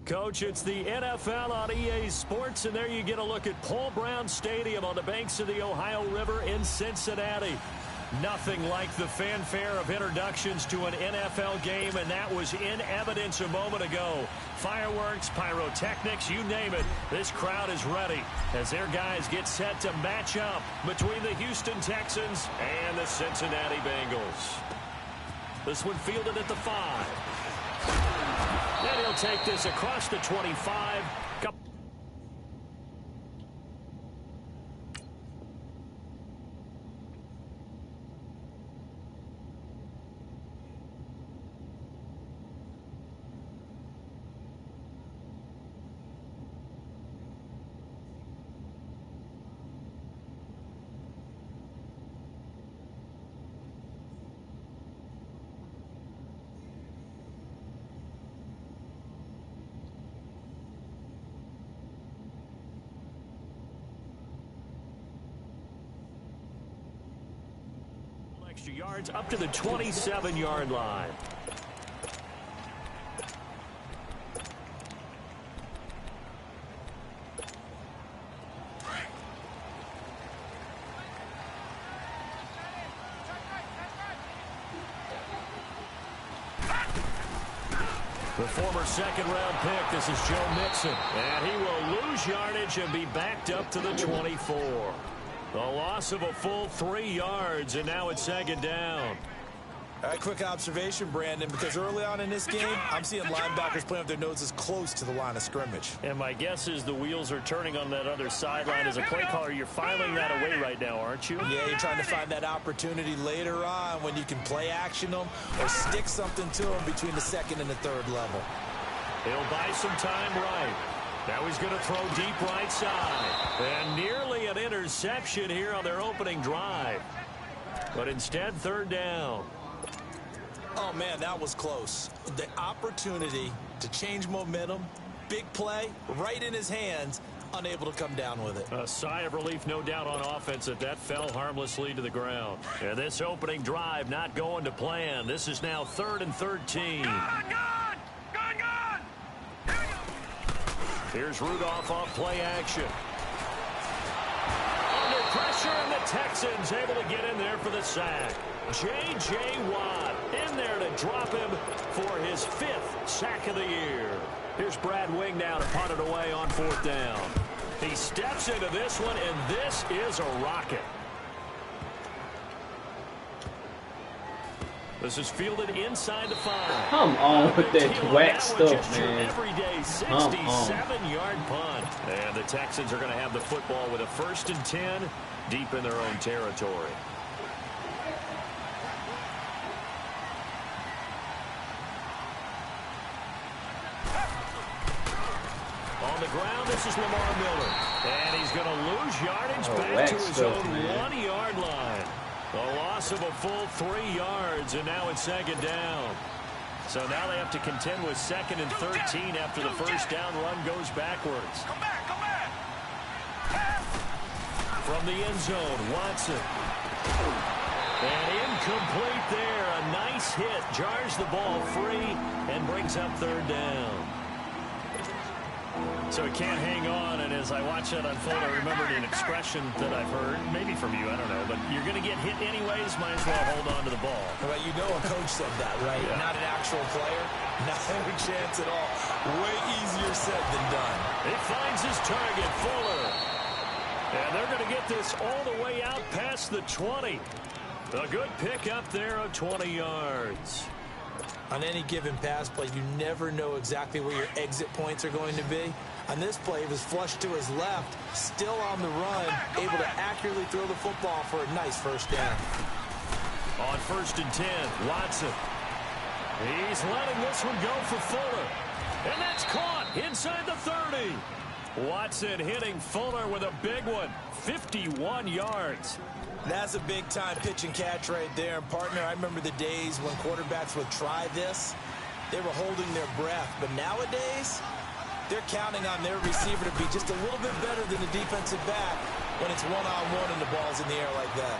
Coach, it's the NFL on EA Sports, and there you get a look at Paul Brown Stadium on the banks of the Ohio River in Cincinnati. Nothing like the fanfare of introductions to an NFL game, and that was in evidence a moment ago. Fireworks, pyrotechnics, you name it. This crowd is ready as their guys get set to match up between the Houston Texans and the Cincinnati Bengals. This one fielded at the 5. Then he'll take this across the 25. Yards up to the 27-yard line. The former second-round pick, this is Joe Mixon, and he will lose yardage and be backed up to the 24. A loss of a full 3 yards, and now it's second down. All right, quick observation, Brandon, because early on in this game, I'm seeing linebackers playing with their noses close to the line of scrimmage. And my guess is the wheels are turning on that other sideline. As a play caller, you're filing that away right now, aren't you? Yeah, you're trying to find that opportunity later on when you can play action them or stick something to them between the second and the third level. He'll buy some time right. Now he's going to throw deep right side. And nearly an interception here on their opening drive. But instead, third down. Oh, man, that was close. The opportunity to change momentum, big play, right in his hands, unable to come down with it. A sigh of relief, no doubt, on offense that fell harmlessly to the ground. And this opening drive not going to plan. This is now 3rd and 13. Here's Rudolph off play action. Under pressure, and the Texans able to get in there for the sack. J.J. Watt in there to drop him for his 5th sack of the year. Here's Brad Wing now to punt it away on 4th down. He steps into this one, and this is a rocket. This is fielded inside the 5. Come on with that whack stuff, man. Everyday 67-yard punt. And the Texans are going to have the football with a 1st and 10 deep in their own territory. On the ground, this is Lamar Miller. And he's going to lose yardage back to his own 1-yard line. A loss of a full 3 yards, and now it's second down. So now they have to contend with 2nd and 13 after the first down run goes backwards. Come back. From the end zone, Watson. And incomplete there. A nice hit. Jars the ball free and brings up 3rd down. So he can't hang on, and as I watch that unfold, I remembered an expression that I've heard, maybe from you, I don't know, but you're going to get hit anyways, might as well hold on to the ball. Well, you know a coach said that, right? Yeah. Not an actual player, not any chance at all. Way easier said than done. He finds his target, Fuller. And they're going to get this all the way out past the 20. A good pick up there of 20 yards. On any given pass play, you never know exactly where your exit points are going to be. On this play, it was flushed to his left, still on the run, able to accurately throw the football for a nice 1st down. On 1st and 10, Watson. He's letting this one go for Fuller. And that's caught inside the 30. Watson hitting Fuller with a big one, 51 yards. That's a big-time pitch and catch right there. And, partner, I remember the days when quarterbacks would try this. They were holding their breath. But nowadays, they're counting on their receiver to be just a little bit better than the defensive back when it's one-on-one and the ball's in the air like that.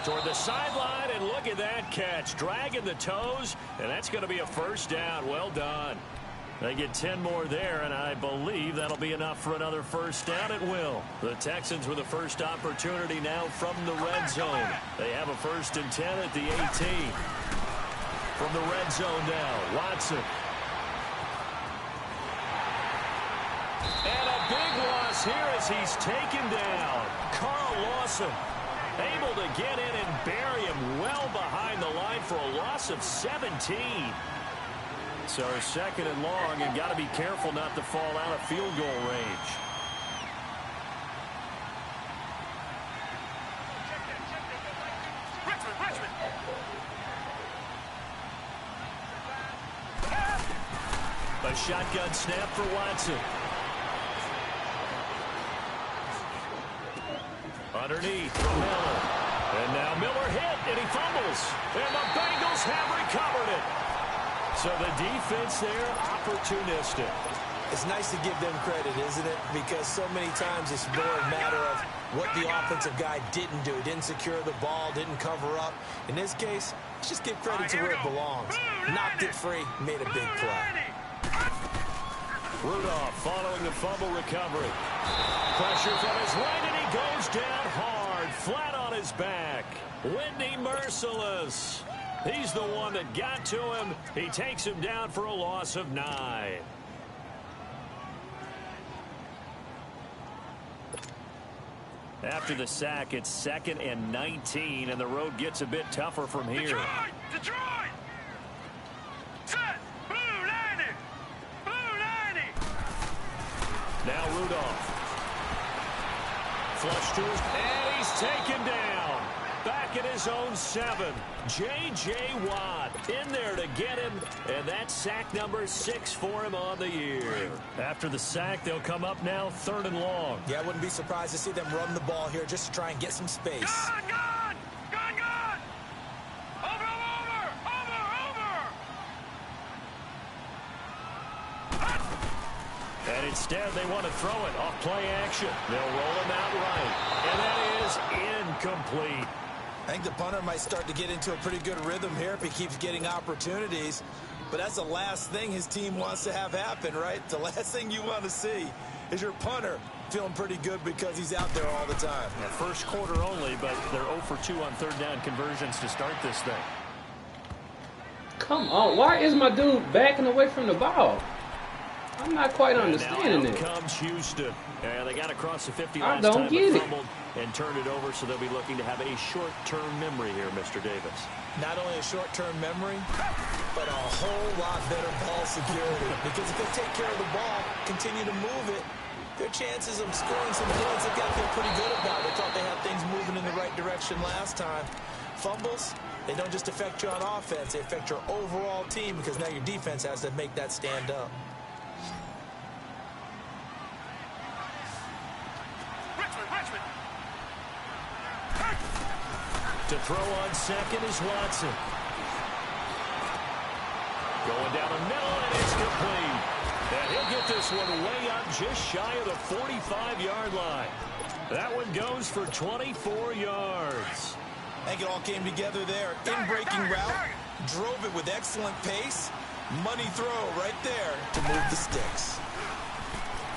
toward the sideline, and look at that catch. Dragging the toes, and that's going to be a first down. Well done. They get 10 more there, and I believe that'll be enough for another first down. It will. The Texans with the first opportunity now from the red zone. They have a 1st and 10 at the 18. From the red zone now, Watson. And a big loss here as he's taken down. Carl Lawson able to get in and bury him well behind the line for a loss of 17. So 2nd and long, and got to be careful not to fall out of field goal range. A shotgun snap for Watson. Underneath from Miller. And now Miller hit, and he fumbles. And the Bengals have recovered it. So the defense there, opportunistic. It's nice to give them credit, isn't it? Because so many times it's more a matter of what the offensive guy didn't do. Didn't secure the ball, didn't cover up. In this case, let's just give credit to where it belongs. Knocked it free, made a big play. Rudolph following the fumble recovery. Pressure from his right, and he goes down hard, flat on his back. Whitney merciless. He's the one that got to him. He takes him down for a loss of 9. After the sack, it's 2nd and 19, and the road gets a bit tougher from here. Detroit! Set! Blue 90! Blue 90! Now Rudolph. Flush to his, and he's taken down. Back at his own 7. J.J. Watt in there to get him, and that's sack number 6 for him on the year. After the sack, they'll come up now 3rd and long. Yeah, I wouldn't be surprised to see them run the ball here just to try and get some space. Gone! Over! And instead, they want to throw it off play action. They'll roll him out right, and that is incomplete. I think the punter might start to get into a pretty good rhythm here if he keeps getting opportunities. But that's the last thing his team wants to have happen, right? The last thing you want to see is your punter feeling pretty good because he's out there all the time. Yeah, first quarter only, but they're 0 for 2 on 3rd down conversions to start this thing. Come on. Why is my dude backing away from the ball? I'm not quite understanding it. Now comes Houston. And they got across the 50 I last don't time, get but it. fumbled and turned it over, so they'll be looking to have a short-term memory here, Mr. Davis. Not only a short-term memory, but a whole lot better ball security. Because if they take care of the ball, continue to move it, their chances of scoring some points, they've got to feel pretty good about. They thought they had things moving in the right direction last time. Fumbles, they don't just affect you on offense, they affect your overall team because now your defense has to make that stand up. Richmond! To throw on 2nd is Watson. Going down the middle, and it's complete. And he'll get this one way up just shy of the 45-yard line. That one goes for 24 yards. I think it all came together there. In-breaking route, drove it with excellent pace. Money throw right there to move the sticks.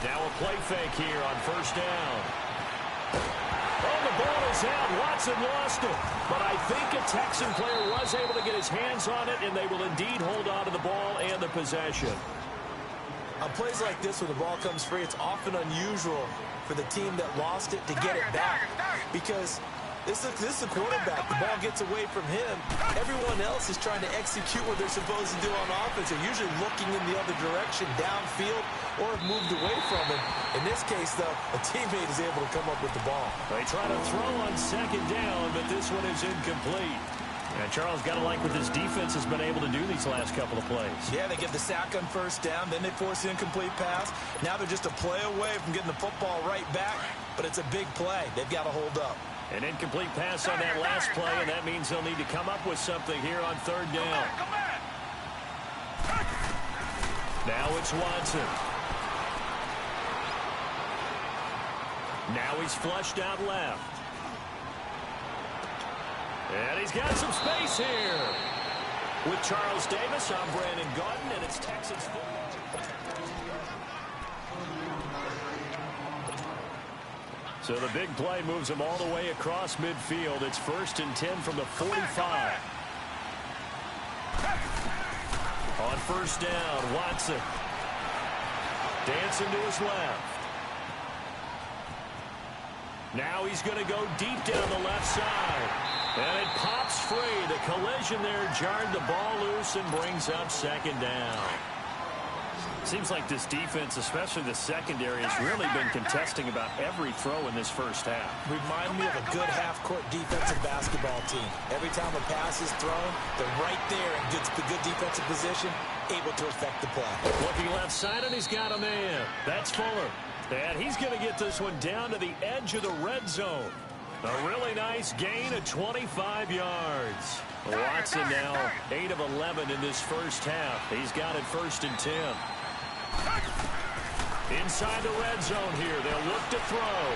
Now a play fake here on 1st down. Oh, the ball is out. Watson lost it. But I think a Texan player was able to get his hands on it, and they will indeed hold on to the ball and the possession. On plays like this, where the ball comes free, it's often unusual for the team that lost it to get it back. Because this is the quarterback. The ball gets away from him. Everyone else is trying to execute what they're supposed to do on offense. They're usually looking in the other direction, downfield, or have moved away from it. In this case, though, a teammate is able to come up with the ball. They try to throw on 2nd down, but this one is incomplete. And Charles, got to like what this defense has been able to do these last couple of plays. Yeah, they get the sack on 1st down, then they force the incomplete pass. Now they're just a play away from getting the football right back, but it's a big play. They've got to hold up. An incomplete pass on that last play, and that means they'll need to come up with something here on 3rd down. Now it's Watson. Now he's flushed out left. And he's got some space here. With Charles Davis, I'm Brandon Gaudin, and it's Texans football. So the big play moves him all the way across midfield. It's 1st and 10 from the 45. On 1st down, Watson. Dancing to his left. Now he's going to go deep down the left side. And it pops free. The collision there jarred the ball loose and brings up 2nd down. Seems like this defense, especially the secondary, has really been contesting about every throw in this first half. Remind me of a good half-court defensive basketball team. Every time a pass is thrown, they're right there in good defensive position, able to affect the play. Looking left side, and he's got a man. That's Fuller. And he's going to get this one down to the edge of the red zone. A really nice gain of 25 yards. Watson now 8 of 11 in this first half. He's got it 1st and 10. Inside the red zone here. They'll look to throw.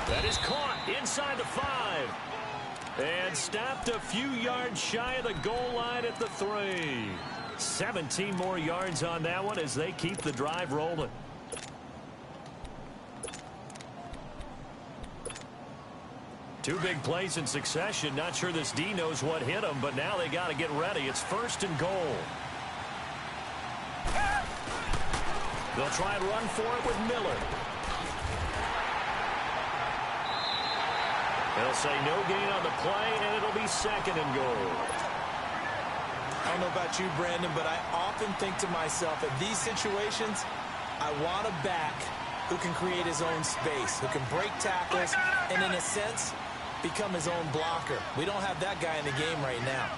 That is caught inside the 5. And stopped a few yards shy of the goal line at the 3. 17 more yards on that one as they keep the drive rolling. Two big plays in succession. Not sure this D knows what hit him, but now they got to get ready. It's 1st and goal. They'll try and run for it with Miller. They'll say no gain on the play, and it'll be 2nd and goal. I don't know about you, Brandon, but I often think to myself, in these situations, I want a back who can create his own space, who can break tackles, and in a sense, become his own blocker. We don't have that guy in the game right now.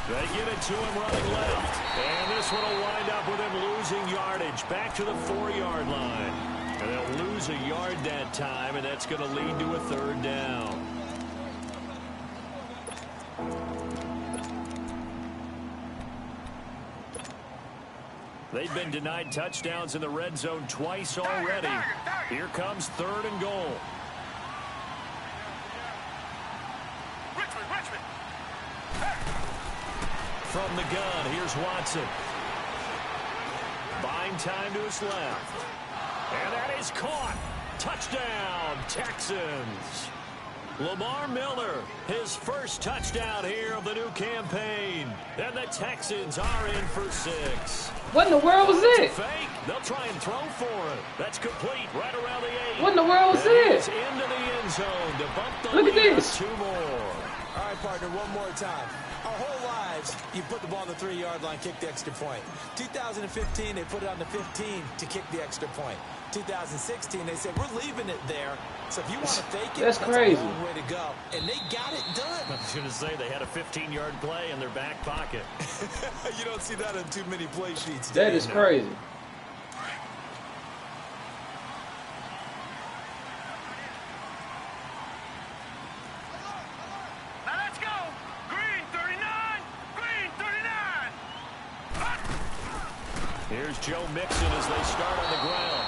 They give it to him running left. And this one will wind up with him losing yardage back to the 4-yard line. And they'll lose a yard that time, and that's going to lead to a 3rd down. They've been denied touchdowns in the red zone twice already. Here comes 3rd and goal. Richmond. From the gun, here's Watson. Buying time to his left. And that is caught. Touchdown, Texans. Lamar Miller, his first touchdown here of the new campaign. And the Texans are in for 6. What in the world was it? Fake. They'll try and throw for it. That's complete right around the 8. What in the world was It's it? into the end zone to bump the Look at lead this. 2 more. All right, partner, one more time. Our whole lives, you put the ball on the 3-yard line, kick the extra point. 2015, they put it on the 15 to kick the extra point. 2016, they said, we're leaving it there. So if you want to fake it, That's crazy. a long way to go. And they got it done. I was going to say they had a 15-yard play in their back pocket. You don't see that on too many play sheets. That is crazy. Now let's go. Green 39. Green 39. Here's Joe Mixon as they start on the ground.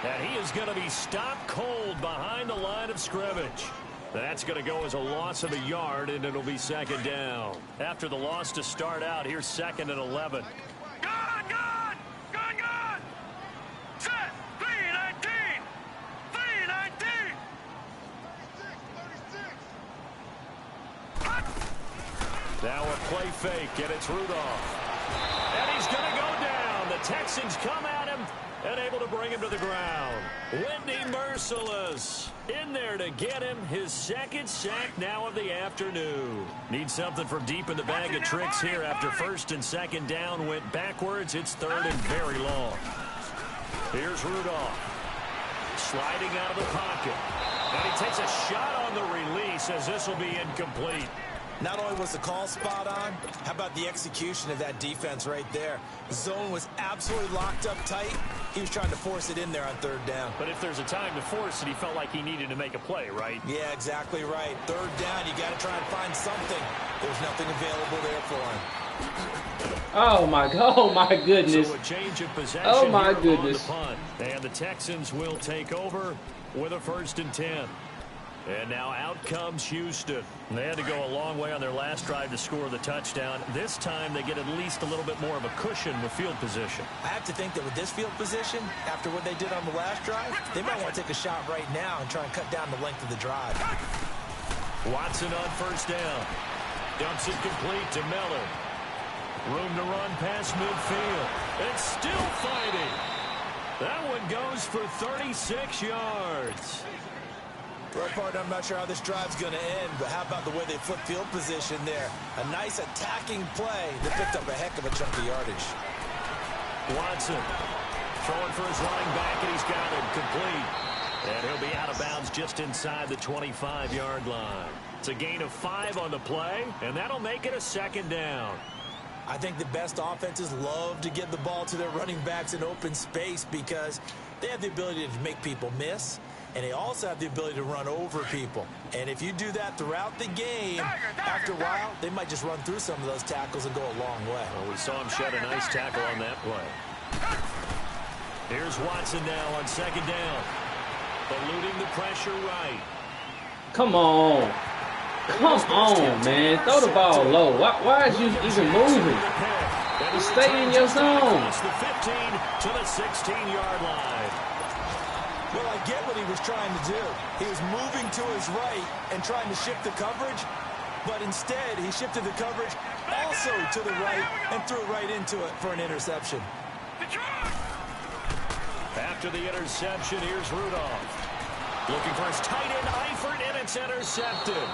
And he is going to be stopped cold behind the line of scrimmage. That's going to go as a loss of a yard, and it'll be 2nd down. After the loss to start out, here's 2nd and 11. Gun. Set. 319. 319. Now a play fake, and it's Rudolph. And he's going to go down. The Texans come at him and able to bring him to the ground. Wendy Merciless in there to get him his 2nd sack now of the afternoon. Needs something from deep in the bag of tricks here after 1st and 2nd down went backwards. It's 3rd and very long. Here's Rudolph sliding out of the pocket. And he takes a shot on the release as this will be incomplete. Not only was the call spot on, how about the execution of that defense right there? The zone was absolutely locked up tight. He was trying to force it in there on 3rd down. But if there's a time to force it, he felt like he needed to make a play, right? Yeah, exactly right. 3rd down, you got to try and find something. There's nothing available there for him. Oh my goodness. So a change of possession. Oh my here goodness. on the punt. And the Texans will take over with a 1st and 10. And now out comes Houston. They had to go a long way on their last drive to score the touchdown. This time they get at least a little bit more of a cushion with field position. I have to think that with this field position, after what they did on the last drive, they might want to take a shot right now and try and cut down the length of the drive. Watson on 1st down. Dumps it complete to Miller. Room to run past midfield. It's still fighting. That one goes for 36 yards. Well, partner, I'm not sure how this drive's going to end, but how about the way they flip field position there? A nice attacking play that picked up a heck of a chunk of yardage. Watson throwing for his running back, and he's got it complete. And he'll be out of bounds just inside the 25-yard line. It's a gain of 5 on the play, and that'll make it a 2nd down. I think the best offenses love to get the ball to their running backs in open space because they have the ability to make people miss, and they also have the ability to run over people. And if you do that throughout the game, after a while, they might just run through some of those tackles and go a long way. Well, we saw him shed a nice tackle on that play. Here's Watson now on 2nd down. Eluding the pressure right. Come on. Come on, man. Throw the ball low. Why is you even moving? Just stay in your zone. The 15 to the 16-yard line. Well, I get what he was trying to do. He was moving to his right and trying to shift the coverage, but instead he shifted the coverage also to the right and threw right into it for an interception. After the interception, here's Rudolph. Looking for his tight end, Eifert, and it's intercepted.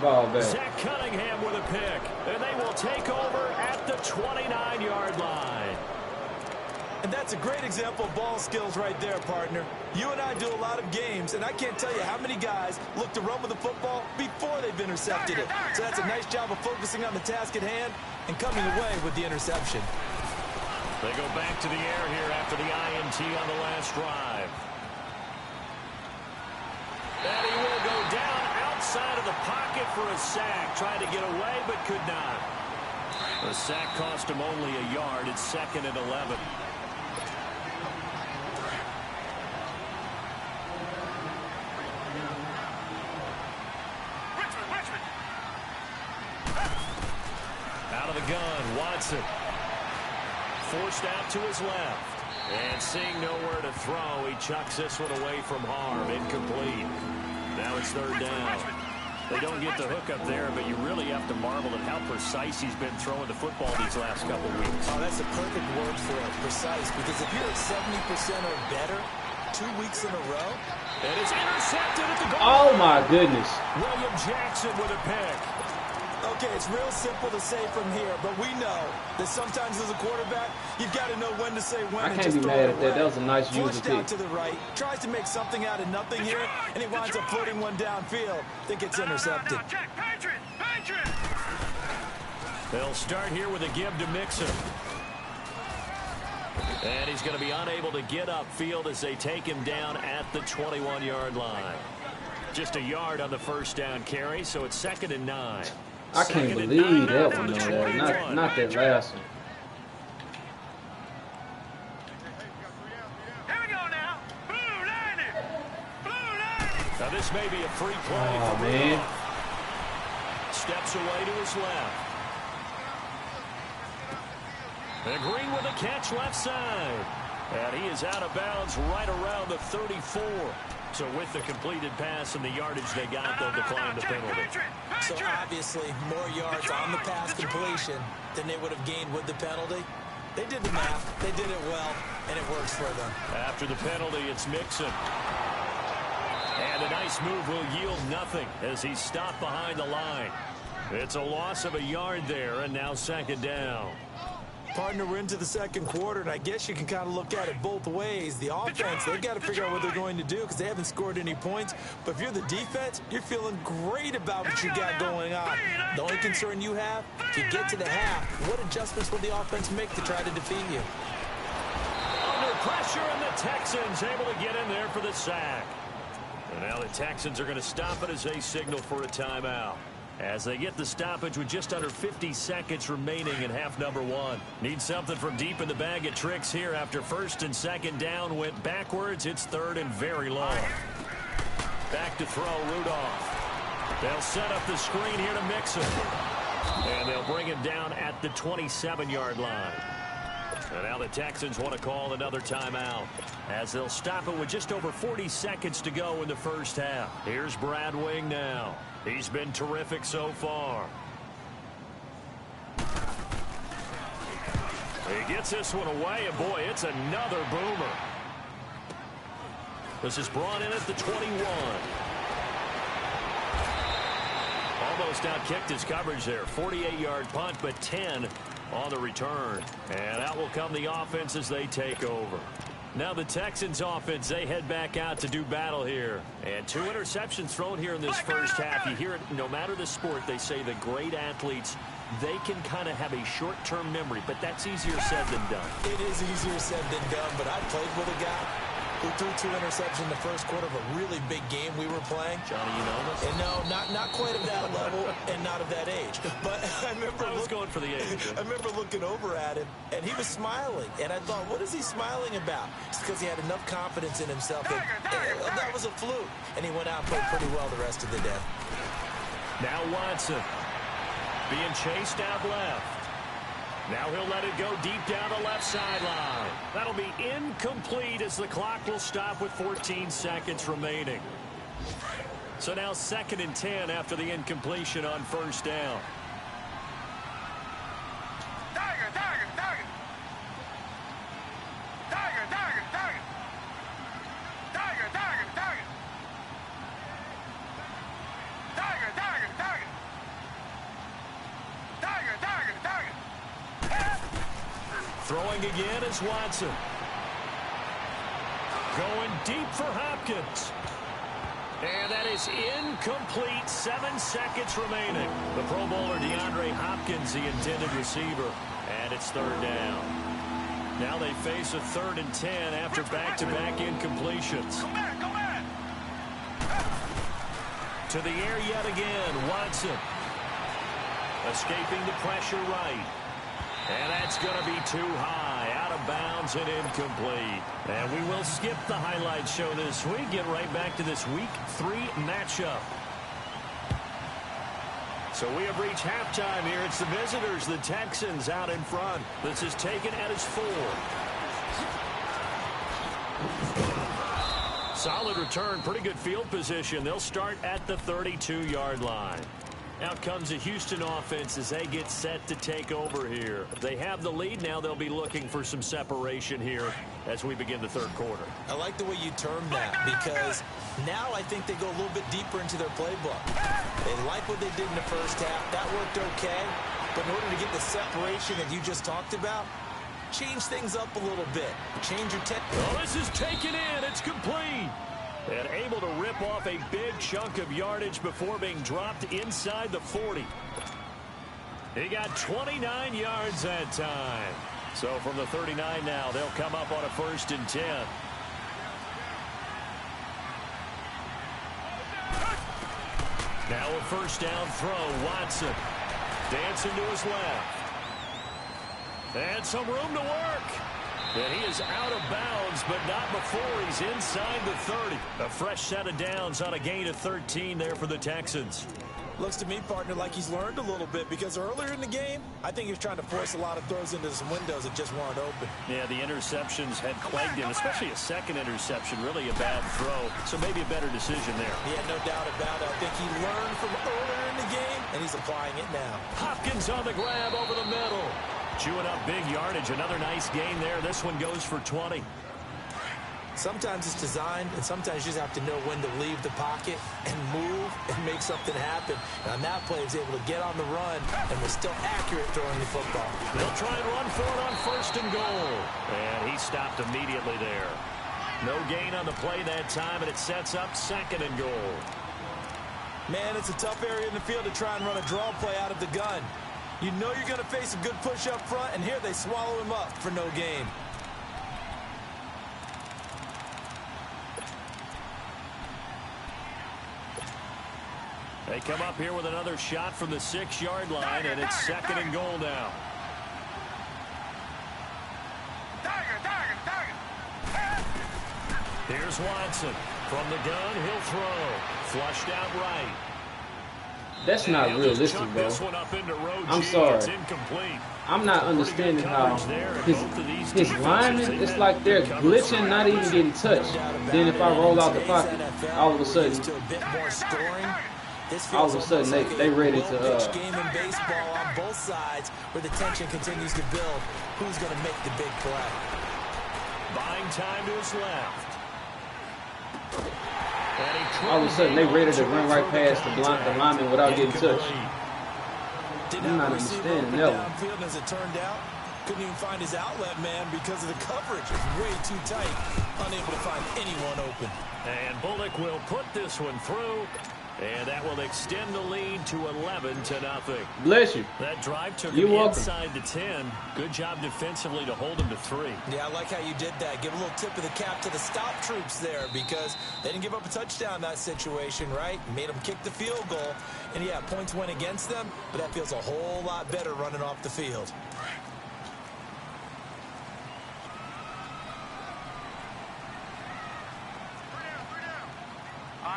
Ball back. Zach Cunningham with a pick, and they will take over at the 29-yard line. And that's a great example of ball skills right there, partner. You and I do a lot of games, and I can't tell you how many guys look to run with the football before they've intercepted it. So that's a nice job of focusing on the task at hand and coming away with the interception. They go back to the air here after the INT on the last drive. And he will go down outside of the pocket for a sack. Tried to get away, but could not. The sack cost him only a yard. It's 2nd and 11. Out of the gun, Watson. Forced out to his left. And seeing nowhere to throw, he chucks this one away from harm. Incomplete. Now it's 3rd down. They don't get the hook up there, but you really have to marvel at how precise he's been throwing the football these last couple weeks. Oh, that's a perfect word for it, precise, because if you're at 70% or better 2 weeks in a row. And it's intercepted at the goal. Oh, my goodness. William Jackson with a pick. Okay, it's real simple to say from here, but we know that sometimes as a quarterback, you've got to know when to say when. I can't be mad at that. That was a nice user Pushed pick. out to the right, tries to make something out of nothing here, and he winds up floating one downfield. Think it's intercepted. They'll start here with a give to Mixon. And he's going to be unable to get upfield as they take him down at the 21-yard line. Just a yard on the 1st down carry, so it's 2nd and 9. I can't believe that one, though. Not that last one. Here we go now. Blue lining. Blue lining. Now this may be a free play. Oh, for man. Rudolph. Steps away to his left. And Green with a catch left side. And he is out of bounds right around the 34. So with the completed pass and the yardage they got, they'll decline the penalty. So obviously more yards on the pass completion than they would have gained with the penalty. They did the math, they did it well, and it works for them. After the penalty, it's Mixon. And a nice move will yield nothing as he's stopped behind the line. It's a loss of a yard there, and now 2nd down. Partner, we're into the 2nd quarter, and I guess you can kind of look at it both ways. The offense, they've got to figure out what they're going to do because they haven't scored any points. But if you're the defense, you're feeling great about what you got going on. The only concern you have, if you get to the half, what adjustments will the offense make to try to defeat you? Under pressure, and the Texans able to get in there for the sack. And now the Texans are going to stop it as they signal for a timeout. as they get the stoppage with just under 50 seconds remaining in half number one. Need something from deep in the bag of tricks here after first and second down went backwards. It's third and very long. Back to throw, Rudolph. They'll set up the screen here to Mixon. And they'll bring him down at the 27-yard line. And now the Texans want to call another timeout as they'll stop it with just over 40 seconds to go in the first half. Here's Brad Wing now. He's been terrific so far. He gets this one away, and boy, it's another boomer. This is brought in at the 21. Almost outkicked his coverage there. 48-yard punt, but 10 on the return. And out will come the offense as they take over. Now the Texans offense, they head back out to do battle here. And 2 interceptions thrown here in this first half. You hear it no matter the sport, they say the great athletes, they can kind of have a short-term memory, but that's easier said than done. It is easier said than done, but I played with a guy who threw 2 interceptions in the first quarter of a really big game we were playing. Johnny, you know this? And no, not quite at that level and not of that age. But I remember I was going for the age. I remember looking over at him, and he was smiling. And I thought, what is he smiling about? It's because he had enough confidence in himself that that was a fluke. And he went out and played pretty well the rest of the day. Now Watson being chased out left. Now he'll let it go deep down the left sideline. That'll be incomplete as the clock will stop with 14 seconds remaining. So now 2nd and 10 after the incompletion on first down. Tiger, tiger, tiger. Tiger, tiger, tiger. Tiger, tiger, tiger. Tiger, tiger, tiger. Tiger, tiger, tiger. Throwing again is Watson. Going deep for Hopkins. And that is incomplete. 7 seconds remaining. The Pro Bowler DeAndre Hopkins, the intended receiver. And it's 3rd down. Now they face a 3rd and 10 after back-to-back incompletions. Come back, come back. To the air yet again, Watson. Escaping the pressure right. And that's going to be too high, out of bounds and incomplete. And we will skip the highlight show this week. Get right back to this Week 3 matchup. So we have reached halftime here. It's the visitors, the Texans, out in front. This is taken at his 4. Solid return, pretty good field position. They'll start at the 32-yard line. Out comes the Houston offense as they get set to take over here. They have the lead now. They'll be looking for some separation here as we begin the 3rd quarter. I like the way you term that because now I think they go a little bit deeper into their playbook. They like what they did in the first half. That worked okay. But in order to get the separation that you just talked about, change things up a little bit. Change your Oh, this is taken in. It's complete. And able to rip off a big chunk of yardage before being dropped inside the 40. He got 29 yards that time. So from the 39 now, they'll come up on a 1st and 10. Now a 1st down throw, Watson. Dancing to his left. And some room to work. And he is out of bounds, but not before he's inside the 30. A fresh set of downs on a gain of 13 there for the Texans. Looks to me, partner, like he's learned a little bit because earlier in the game, I think he was trying to force a lot of throws into some windows that just weren't open. Yeah, the interceptions had plagued him, especially a second interception, really a bad throw. So maybe a better decision there. Yeah, no doubt about it. I think he learned from earlier in the game, and he's applying it now. Hopkins on the grab over the middle. Chewing up big yardage. Another nice gain there. This one goes for 20. Sometimes it's designed, and sometimes you just have to know when to leave the pocket and move and make something happen. And on that play, he was able to get on the run and was still accurate throwing the football. They'll try and run for it on 1st and goal. And he stopped immediately there. No gain on the play that time, and it sets up 2nd and goal. Man, it's a tough area in the field to try and run a draw play out of the gun. You know you're going to face a good push up front, and here they swallow him up for no gain. They come up here with another shot from the 6-yard line, and it's 2nd and goal now. Here's Watson. From the gun, he'll throw. Flushed out right. That's not realistic, bro. I'm sorry. I'm not understanding how his linemen, it's like they're glitching, not even getting touched. Then if I roll out the pocket, all of a sudden they ready to game in baseball on both sides where the tension continues to build. Who's going to make the big play? Buying time to his left. All of a sudden they ready to run right past the lineman without getting touched. I'm not understanding that one. Downfield as it turned out. Couldn't even find his outlet man because of the coverage. It was way too tight. Unable to find anyone open. And Bullock will put this one through. And that will extend the lead to 11-0. Bless you. That drive took him inside the 10. Good job defensively to hold him to 3. Yeah, I like how you did that. Give a little tip of the cap to the stop troops there because they didn't give up a touchdown in that situation, right? Made them kick the field goal. And, yeah, points went against them, but that feels a whole lot better running off the field.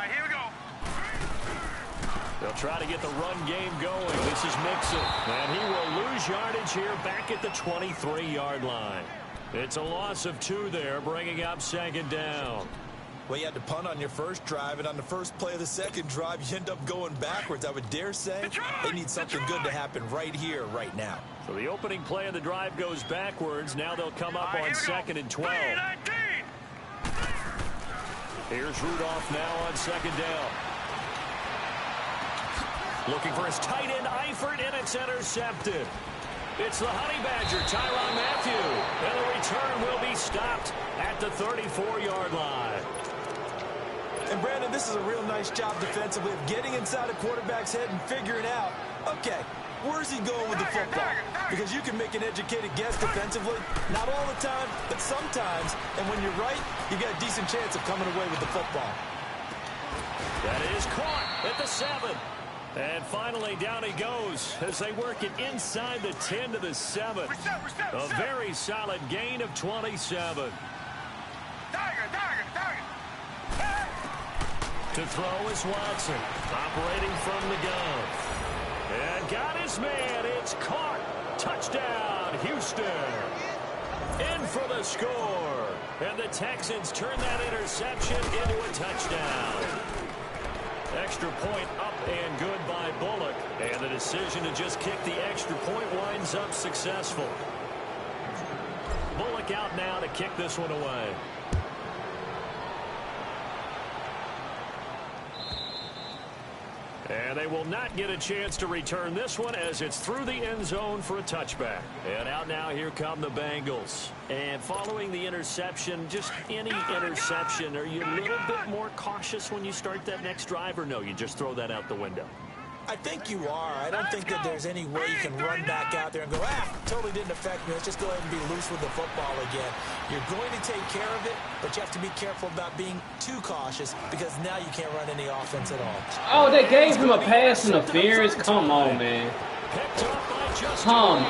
Here we go. They'll try to get the run game going. This is Mixon. And he will lose yardage here back at the 23-yard line. It's a loss of 2 there, bringing up 2nd down. Well, you had to punt on your first drive, and on the first play of the second drive, you end up going backwards. I would dare say they need something good to happen right here, right now. So the opening play of the drive goes backwards. Now they'll come up on 2nd and 12. Here's Rudolph now on 2nd down. Looking for his tight end, Eifert, and it's intercepted. It's the Honey Badger, Tyrann Mathieu. And the return will be stopped at the 34-yard line. And, Brandon, this is a real nice job defensively of getting inside a quarterback's head and figuring out, okay, where's he going with the football? Because you can make an educated guess defensively. Not all the time, but sometimes. And when you're right, you got a decent chance of coming away with the football. That is caught at the 7. And finally, down he goes as they work it inside the 10 to the 7. A very solid gain of 27. To throw is Watson, operating from the gun. And got his man. It's caught. Touchdown, Houston. In for the score. And the Texans turn that interception into a touchdown. Extra point up and good by Bullock. And the decision to just kick the extra point winds up successful. Bullock out now to kick this one away. And they will not get a chance to return this one as it's through the end zone for a touchback. And out now, here come the Bengals. And following the interception, just any interception, are you a little bit more cautious when you start that next drive, or no, you just throw that out the window? I think you are. I don't think that there's any way you can run back out there and go, totally didn't affect me. Let's just go ahead and be loose with the football again. You're going to take care of it, but you have to be careful about being too cautious because now you can't run any offense at all. Oh, they gave him a pass interference? Come on, man. Come on.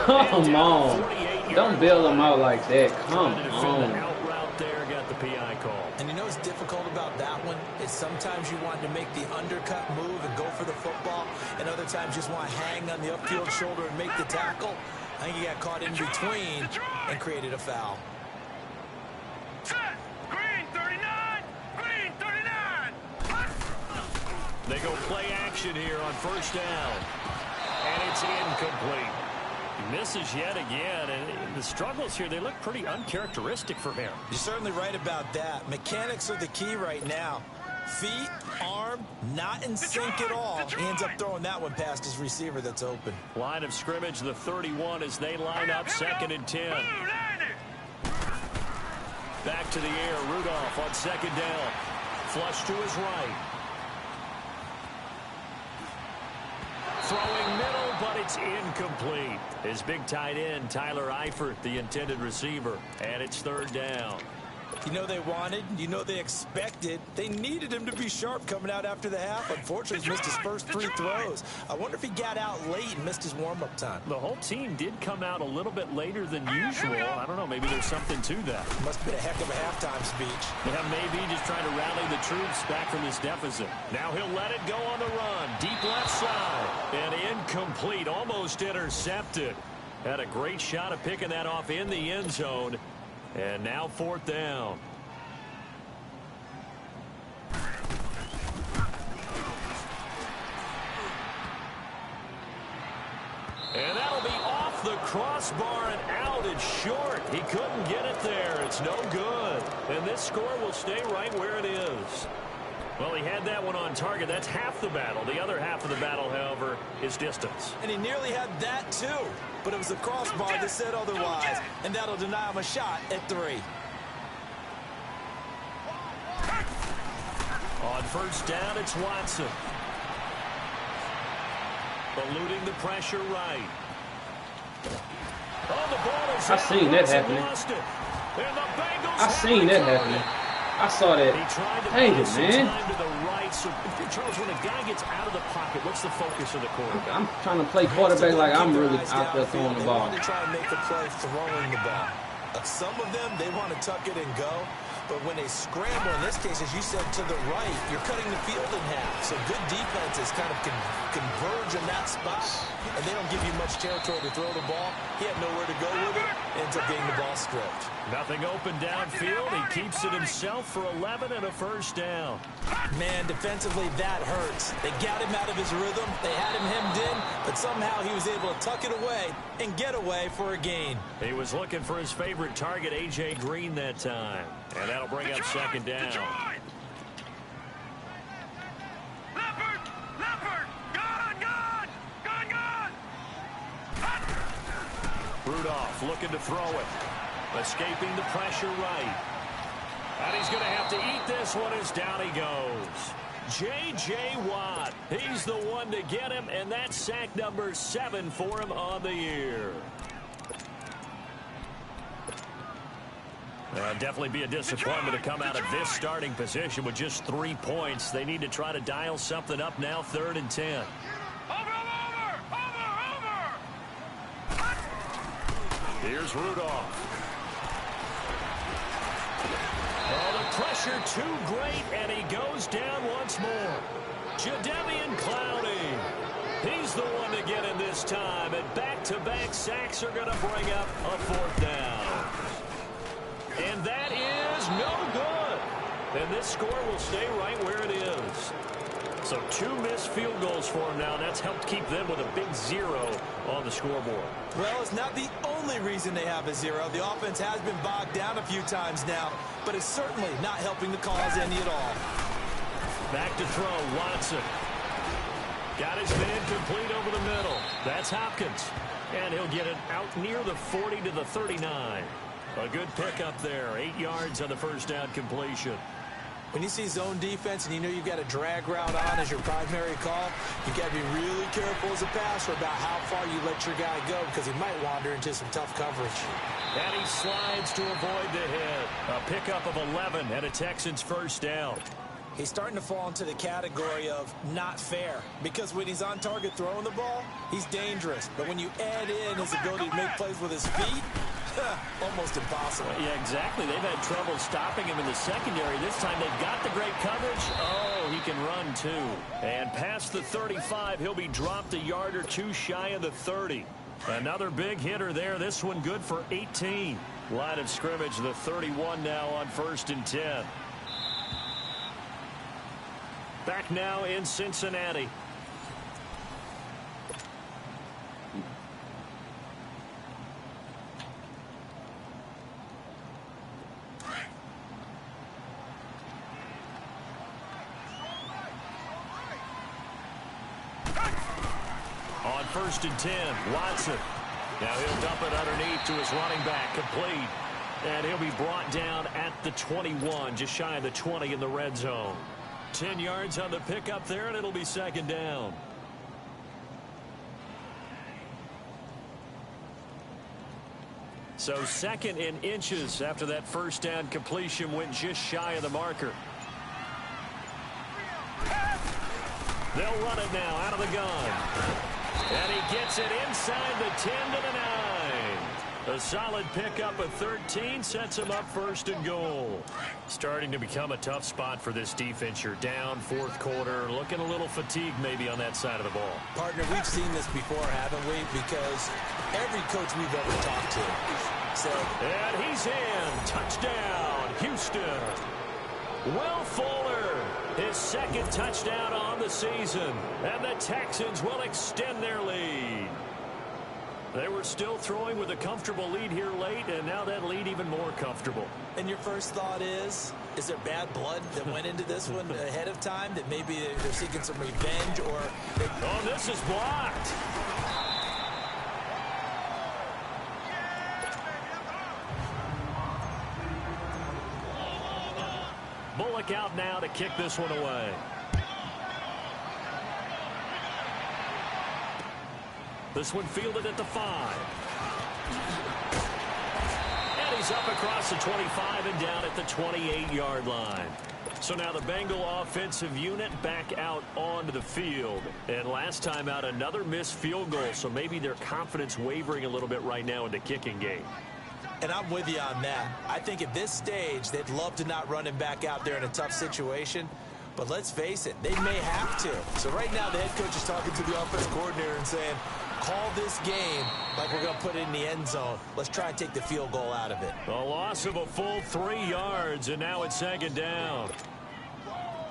Come on. Don't bail him out like that. Come on. And you know what's difficult about that one is sometimes you want to make the undercut move and go for the football, and other times you just want to hang on the upfield shoulder and make the tackle. I think he got caught in between and created a foul. Green 39! Green 39! They go play action here on first down. And it's incomplete. He misses yet again, and the struggles here, they look pretty uncharacteristic for him. You're certainly right about that. Mechanics are the key right now. Feet, arm, not in sync at all. He ends up throwing that one past his receiver that's open. Line of scrimmage, the 31 as they line up 2nd and 10. Back to the air, Rudolph on 2nd down. Flush to his right. Throwing middle, but it's incomplete. His big tight end, Tyler Eifert, the intended receiver. And it's 3rd down. You know they wanted, you know they expected. They needed him to be sharp coming out after the half. Unfortunately, he's missed his first 3 throws. I wonder if he got out late and missed his warm-up time. The whole team did come out a little bit later than usual. I don't know, maybe there's something to that. Must have been a heck of a halftime speech. Yeah, maybe just trying to rally the troops back from this deficit. Now he'll let it go on the run. Deep left side. And incomplete, almost intercepted. Had a great shot of picking that off in the end zone. And now 4th down. And that'll be off the crossbar and out. It's short. He couldn't get it there. It's no good. And this score will stay right where it is. Well, he had that one on target. That's half the battle. The other half of the battle, however, is distance. And he nearly had that, too. But it was the crossbar that said otherwise. And that'll deny him a shot at 3. On 1st down, it's Watson. Eluding the pressure right. Oh, the ball is I seen that happening. I seen that happening. I saw that. Hang it, man. So, Charles, when a guy gets out of the pocket, what's the focus of the quarterback? I'm trying to play quarterback like I'm really out there throwing the ball. They want to try and make the play throwing the ball. Some of them, they want to tuck it and go. But when they scramble, in this case, as you said, to the right, you're cutting the field in half. So good defenses kind of converge in that spot, and they don't give you much territory to throw the ball. He had nowhere to go with it. Ends up getting the ball stripped. Nothing open downfield. He keeps it himself for 11 and a 1st down. Man, defensively, that hurts. They got him out of his rhythm. They had him hemmed in, but somehow he was able to tuck it away and get away for a gain. He was looking for his favorite target, A.J. Green, that time. And that'll bring up 2nd down. Leopard! Gone! Rudolph looking to throw it. Escaping the pressure right. And he's going to have to eat this one as down he goes. J.J. Watt. He's the one to get him, and that's sack number 7 for him on the year. Definitely be a disappointment to come out of this starting position with just 3 points. They need to try to dial something up now, 3rd and 10. Over! Here's Rudolph. Oh, the pressure too great, and he goes down once more. Jadeveon Clowney. He's the one to get him this time, and back-to-back sacks are going to bring up a 4th down. And that is no good. And this score will stay right where it is. So 2 missed field goals for him now. That's helped keep them with a big 0 on the scoreboard. Well, it's not the only reason they have a 0. The offense has been bogged down a few times now, but it's certainly not helping the cause any at all. Back to throw, Watson. Got his man complete over the middle. That's Hopkins. And he'll get it out near the 40 to the 39. A good pickup there. 8 yards on the 1st down completion. When you see zone defense and you know you've got a drag route on as your primary call, you've got to be really careful as a passer about how far you let your guy go because he might wander into some tough coverage. And he slides to avoid the hit. A pickup of 11 and a Texans 1st down. He's starting to fall into the category of not fair because when he's on target throwing the ball, he's dangerous. But when you add in his ability to make plays with his feet, almost impossible. Yeah, exactly. They've had trouble stopping him in the secondary. This time they've got the great coverage. Oh, he can run too. And past the 35, he'll be dropped a yard or 2 shy of the 30. Another big hitter there. This one good for 18. Line of scrimmage, the 31 now on 1st and 10. Back now in Cincinnati. On 1st and 10, Watson. Now he'll dump it underneath to his running back, complete. And he'll be brought down at the 21, just shy of the 20 in the red zone. 10 yards on the pickup there, and it'll be 2nd down. So 2nd and inches after that first down completion went just shy of the marker. They'll run it now out of the gun. And he gets it inside the 10 to the 9. A solid pickup of 13 sets him up 1st and goal. Starting to become a tough spot for this defense. You're down 4th quarter, looking a little fatigued maybe on that side of the ball. Partner, we've seen this before, haven't we? Because every coach we've ever talked to said... And he's in. Touchdown, Houston. Will Fuller, his 2nd touchdown on the season. And the Texans will extend their lead. They were still throwing with a comfortable lead here late, and now that lead even more comfortable. And your first thought is there bad blood that went into this one ahead of time, that maybe they're seeking some revenge, or... Oh, this is blocked. Bullock out now to kick this one away. This one fielded at the 5. And he's up across the 25 and down at the 28-yard line. So now the Bengal offensive unit back out onto the field. And last time out, another missed field goal. So maybe their confidence wavering a little bit right now in the kicking game. And I'm with you on that. I think at this stage, they'd love to not run him back out there in a tough situation. But let's face it, they may have to. So right now, the head coach is talking to the offense coordinator and saying, call this game like we're going to put it in the end zone. Let's try and take the field goal out of it. A loss of a full 3 yards, and now it's 2nd down.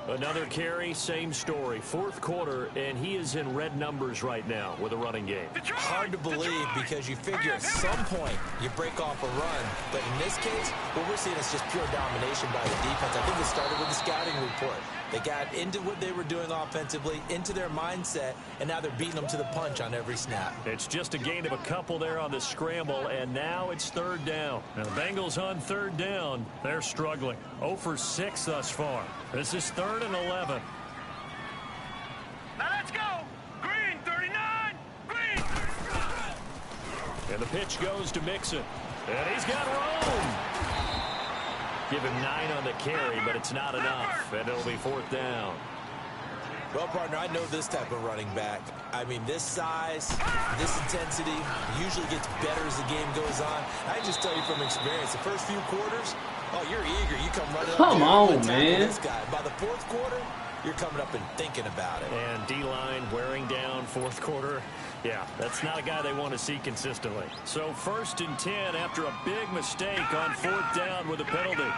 Another carry, same story. 4th quarter, and he is in red numbers right now with a running game. Hard to believe because you figure at some point you break off a run. But in this case, what we're seeing is just pure domination by the defense. I think it started with the scouting report. They got into what they were doing offensively, into their mindset, and now they're beating them to the punch on every snap. It's just a gain of a couple there on the scramble, and now it's 3rd down. Now the Bengals on 3rd down, they're struggling. 0 for 6 thus far. This is 3rd and 11. Now let's go. Green 39. Green. And the pitch goes to Mixon. And he's got room. Give him 9 on the carry, but it's not enough. And it'll be 4th down. Well, partner, I know this type of running back. I mean, this size, this intensity usually gets better as the game goes on. I just tell you from experience, the first few quarters, oh, you're eager. You come running up. Come on, man. This guy. By the 4th quarter, you're coming up and thinking about it. And D-line wearing down 4th quarter. Yeah, that's not a guy they want to see consistently. So 1st and 10 after a big mistake on 4th down with a penalty.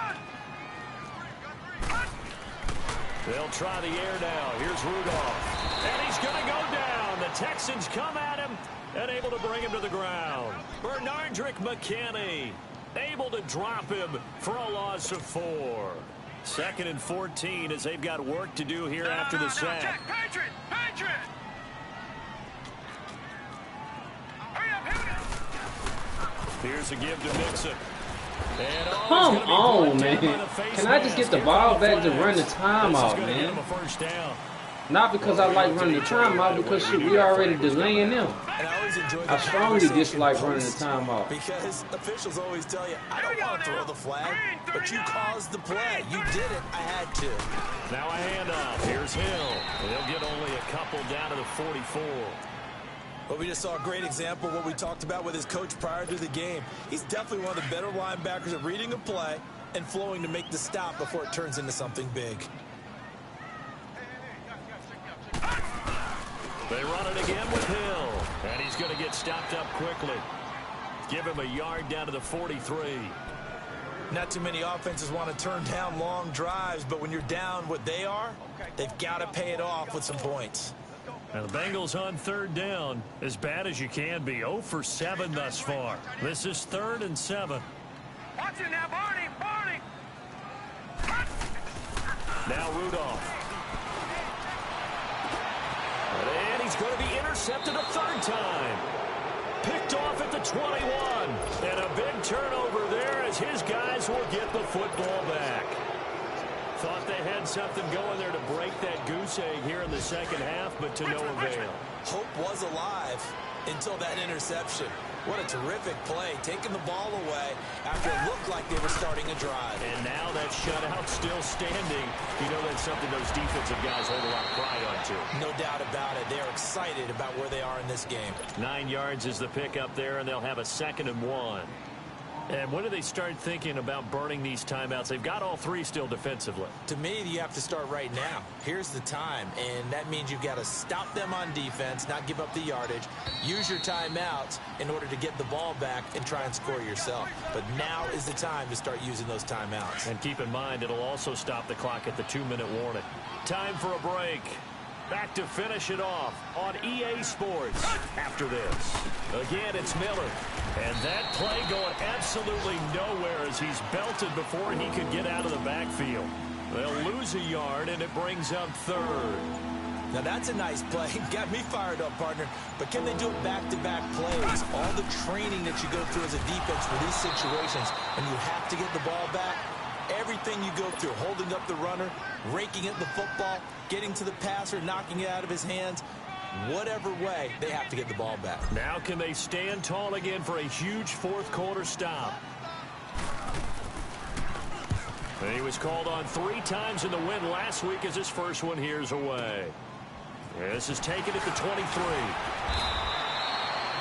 They'll try the air now. Here's Rudolph. And he's going to go down. The Texans come at him and able to bring him to the ground. Bernardrick McKinney able to drop him for a loss of 4. 2nd and 14 as they've got work to do here after the sack. Patriot. Here's a give to Mixon. Come on, man. Can I just get the ball back to run the timeout, man? Not because I like running the timeout, because shit, we already delaying them. And I always enjoy I strongly dislike running the timeout. Because officials always tell you, I don't want to throw the flag, but you caused the play. You did it. I had to. Now a handoff. Here's Hill. They'll get only a couple down to the 44. Well, we just saw a great example of what we talked about with his coach prior to the game. He's definitely one of the better linebackers at reading a play and flowing to make the stop before it turns into something big. They run it again with Hill. And he's going to get stopped up quickly. Give him a yard down to the 43. Not too many offenses want to turn down long drives, but when you're down what they are, they've got to pay it off with some points. Now the Bengals on 3rd down, as bad as you can be. 0 for 7 thus far. This is 3rd and 7. Watch it now, Barney. Now Rudolph. And he's going to be intercepted a 3rd time. Picked off at the 21. And a big turnover there as his guys will get the football back. Thought they had something going there to break that goose egg here in the 2nd half, but to no avail. Hope was alive until that interception. What a terrific play, taking the ball away after it looked like they were starting a drive. And now that shutout still standing. You know that's something those defensive guys hold a lot of pride on, too. No doubt about it. They're excited about where they are in this game. 9 yards is the pickup there, and they'll have a 2nd and 1. And when do they start thinking about burning these timeouts? They've got all 3 still defensively. To me, you have to start right now. Here's the time, and that means you've got to stop them on defense, not give up the yardage, use your timeouts in order to get the ball back and try and score yourself. But now is the time to start using those timeouts. And keep in mind, it'll also stop the clock at the 2-minute warning. Time for a break. Back to finish it off on EA Sports after this. Again, it's Miller. And that play going absolutely nowhere as he's belted before he could get out of the backfield. They'll lose a yard, and it brings up 3rd. Now, that's a nice play. Got me fired up, partner. But can they do it back-to-back plays? All the training that you go through as a defense for these situations, and you have to get the ball back. Everything you go through, holding up the runner, raking at the football, getting to the passer, knocking it out of his hands, whatever way, they have to get the ball back. Now can they stand tall again for a huge 4th quarter stop? And he was called on 3 times in the win last week as his first one here's away. This is taken at the 23.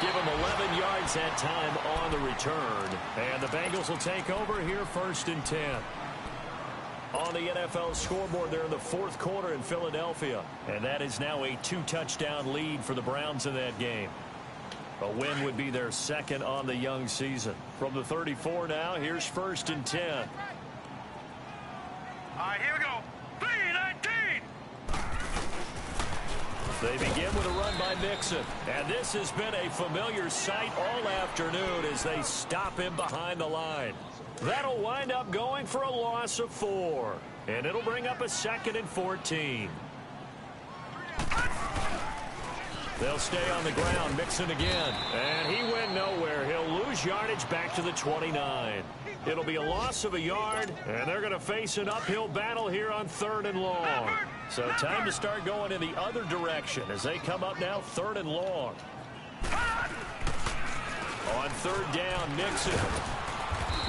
Give him 11 yards that time on the return. And the Bengals will take over here 1st and 10. On the NFL scoreboard there in the 4th quarter in Philadelphia. And that is now a 2-touchdown lead for the Browns in that game. A win would be their 2nd on the young season. From the 34 now, here's 1st and 10. All right, here we go. 3-19. They begin with a run by Mixon. And this has been a familiar sight all afternoon as they stop him behind the line. That'll wind up going for a loss of 4. And it'll bring up a 2nd and 14. They'll stay on the ground. Mixon again. And he went nowhere. He'll lose yardage back to the 29. It'll be a loss of a yard. And they're going to face an uphill battle here on 3rd and long. So time to start going in the other direction as they come up now 3rd and long. On 3rd down, Mixon.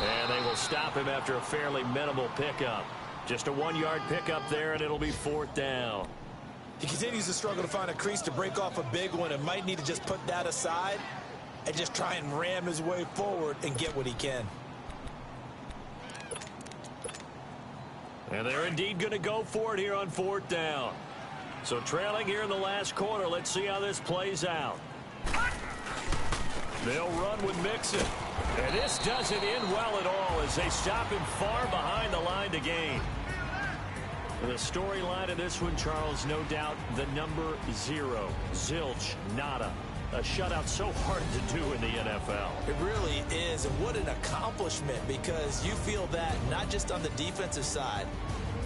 And they will stop him after a fairly minimal pickup. Just a 1-yard pickup there, and it'll be 4th down. He continues to struggle to find a crease to break off a big one and might need to just put that aside and just try and ram his way forward and get what he can. And they're indeed going to go for it here on 4th down. So trailing here in the last quarter, let's see how this plays out. They'll run with Mixon. And this doesn't end well at all as they stop him far behind the line to gain. The storyline of this one, Charles, no doubt the number 0. Zilch, nada. A shutout so hard to do in the NFL. It really is, and what an accomplishment, because you feel that not just on the defensive side,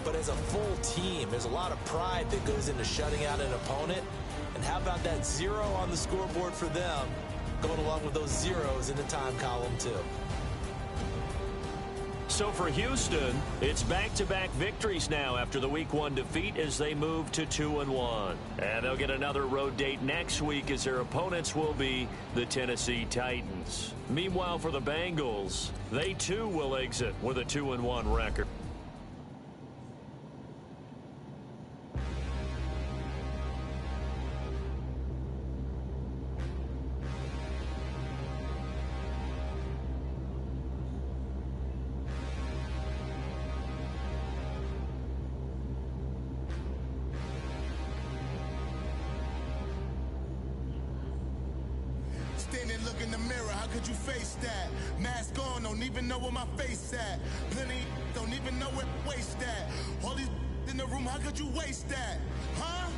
but as a full team. There's a lot of pride that goes into shutting out an opponent. And how about that 0 on the scoreboard for them, going along with those zeros in the time column too. So for Houston, it's back-to-back victories now after the Week 1 defeat as they move to 2-1. And they'll get another road date next week as their opponents will be the Tennessee Titans. Meanwhile, for the Bengals, they too will exit with a 2-1 record. Standing, look in the mirror, how could you face that? Mask on, don't even know where my face at. Plenty, don't even know where waste at. All these in the room, how could you waste that? Huh?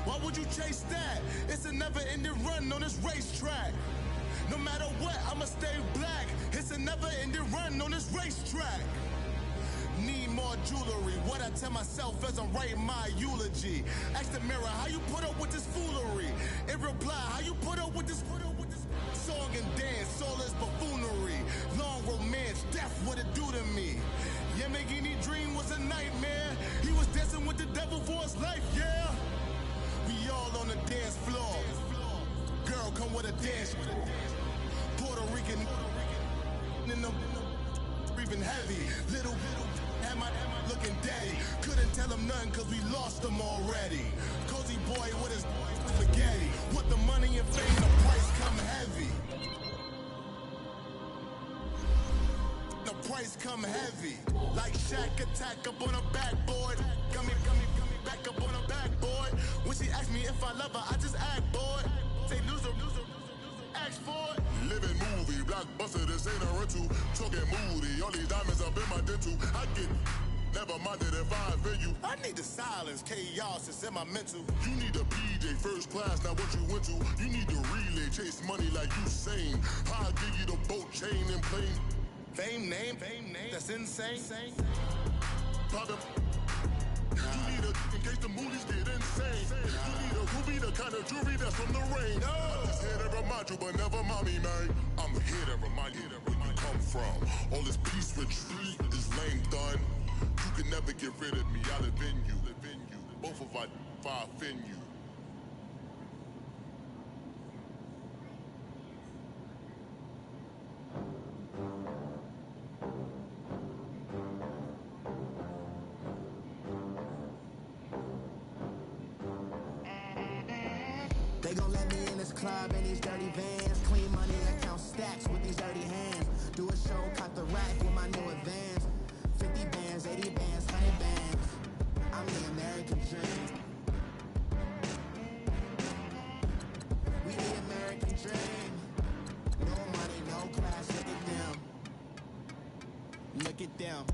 Why would you chase that? It's a never-ending run on this racetrack. No matter what, I'ma stay black. It's a never-ending run on this racetrack. Need more jewelry. What I tell myself as I'm writing my eulogy. Ask the mirror, how you put up with this foolery? It reply, how you put up with this song and dance, soulless buffoonery. Long romance, death, what it do to me? Yamagini dream was a nightmare. He was dancing with the devil for his life, yeah. We all on the dance floor. Girl, come with a dance. Pull nothing cause we lost them already. Cozy boy with his spaghetti. With the money and fame, the price come heavy. The price come heavy. Like Shaq attack up on a backboard. Got me back up on a backboard. When she asked me if I love her, I just act bored. Say loser, ask for it. Living movie, blockbuster, this ain't a rental. Talking moody, all these diamonds up in my dental. I get never minded if I offend you. I need the silence, chaos, it's in my mental. You need a PJ, first class, not what you went to. You need to relay, chase money like you sane. I'll give you the boat chain and plane. Fame name, that's insane. Private. You need a in case the movies get insane. You need a ruby, the kind of jewelry that's from the rain. No. I'm just here to remind you, but never mommy, man. I'm here to remind you where you come from. All this peace retreat is lame done. You can never get rid of me. I live in you. Both of us, if I offend you. They gon' let me in this club in these dirty vans. Clean money, I count stacks with these dirty hands. Do a show, cut the rack with my new advance. 50 bands, 80 bands, 100 bands. I'm the American dream. We the American dream. No money, no class, look at them. Look at them.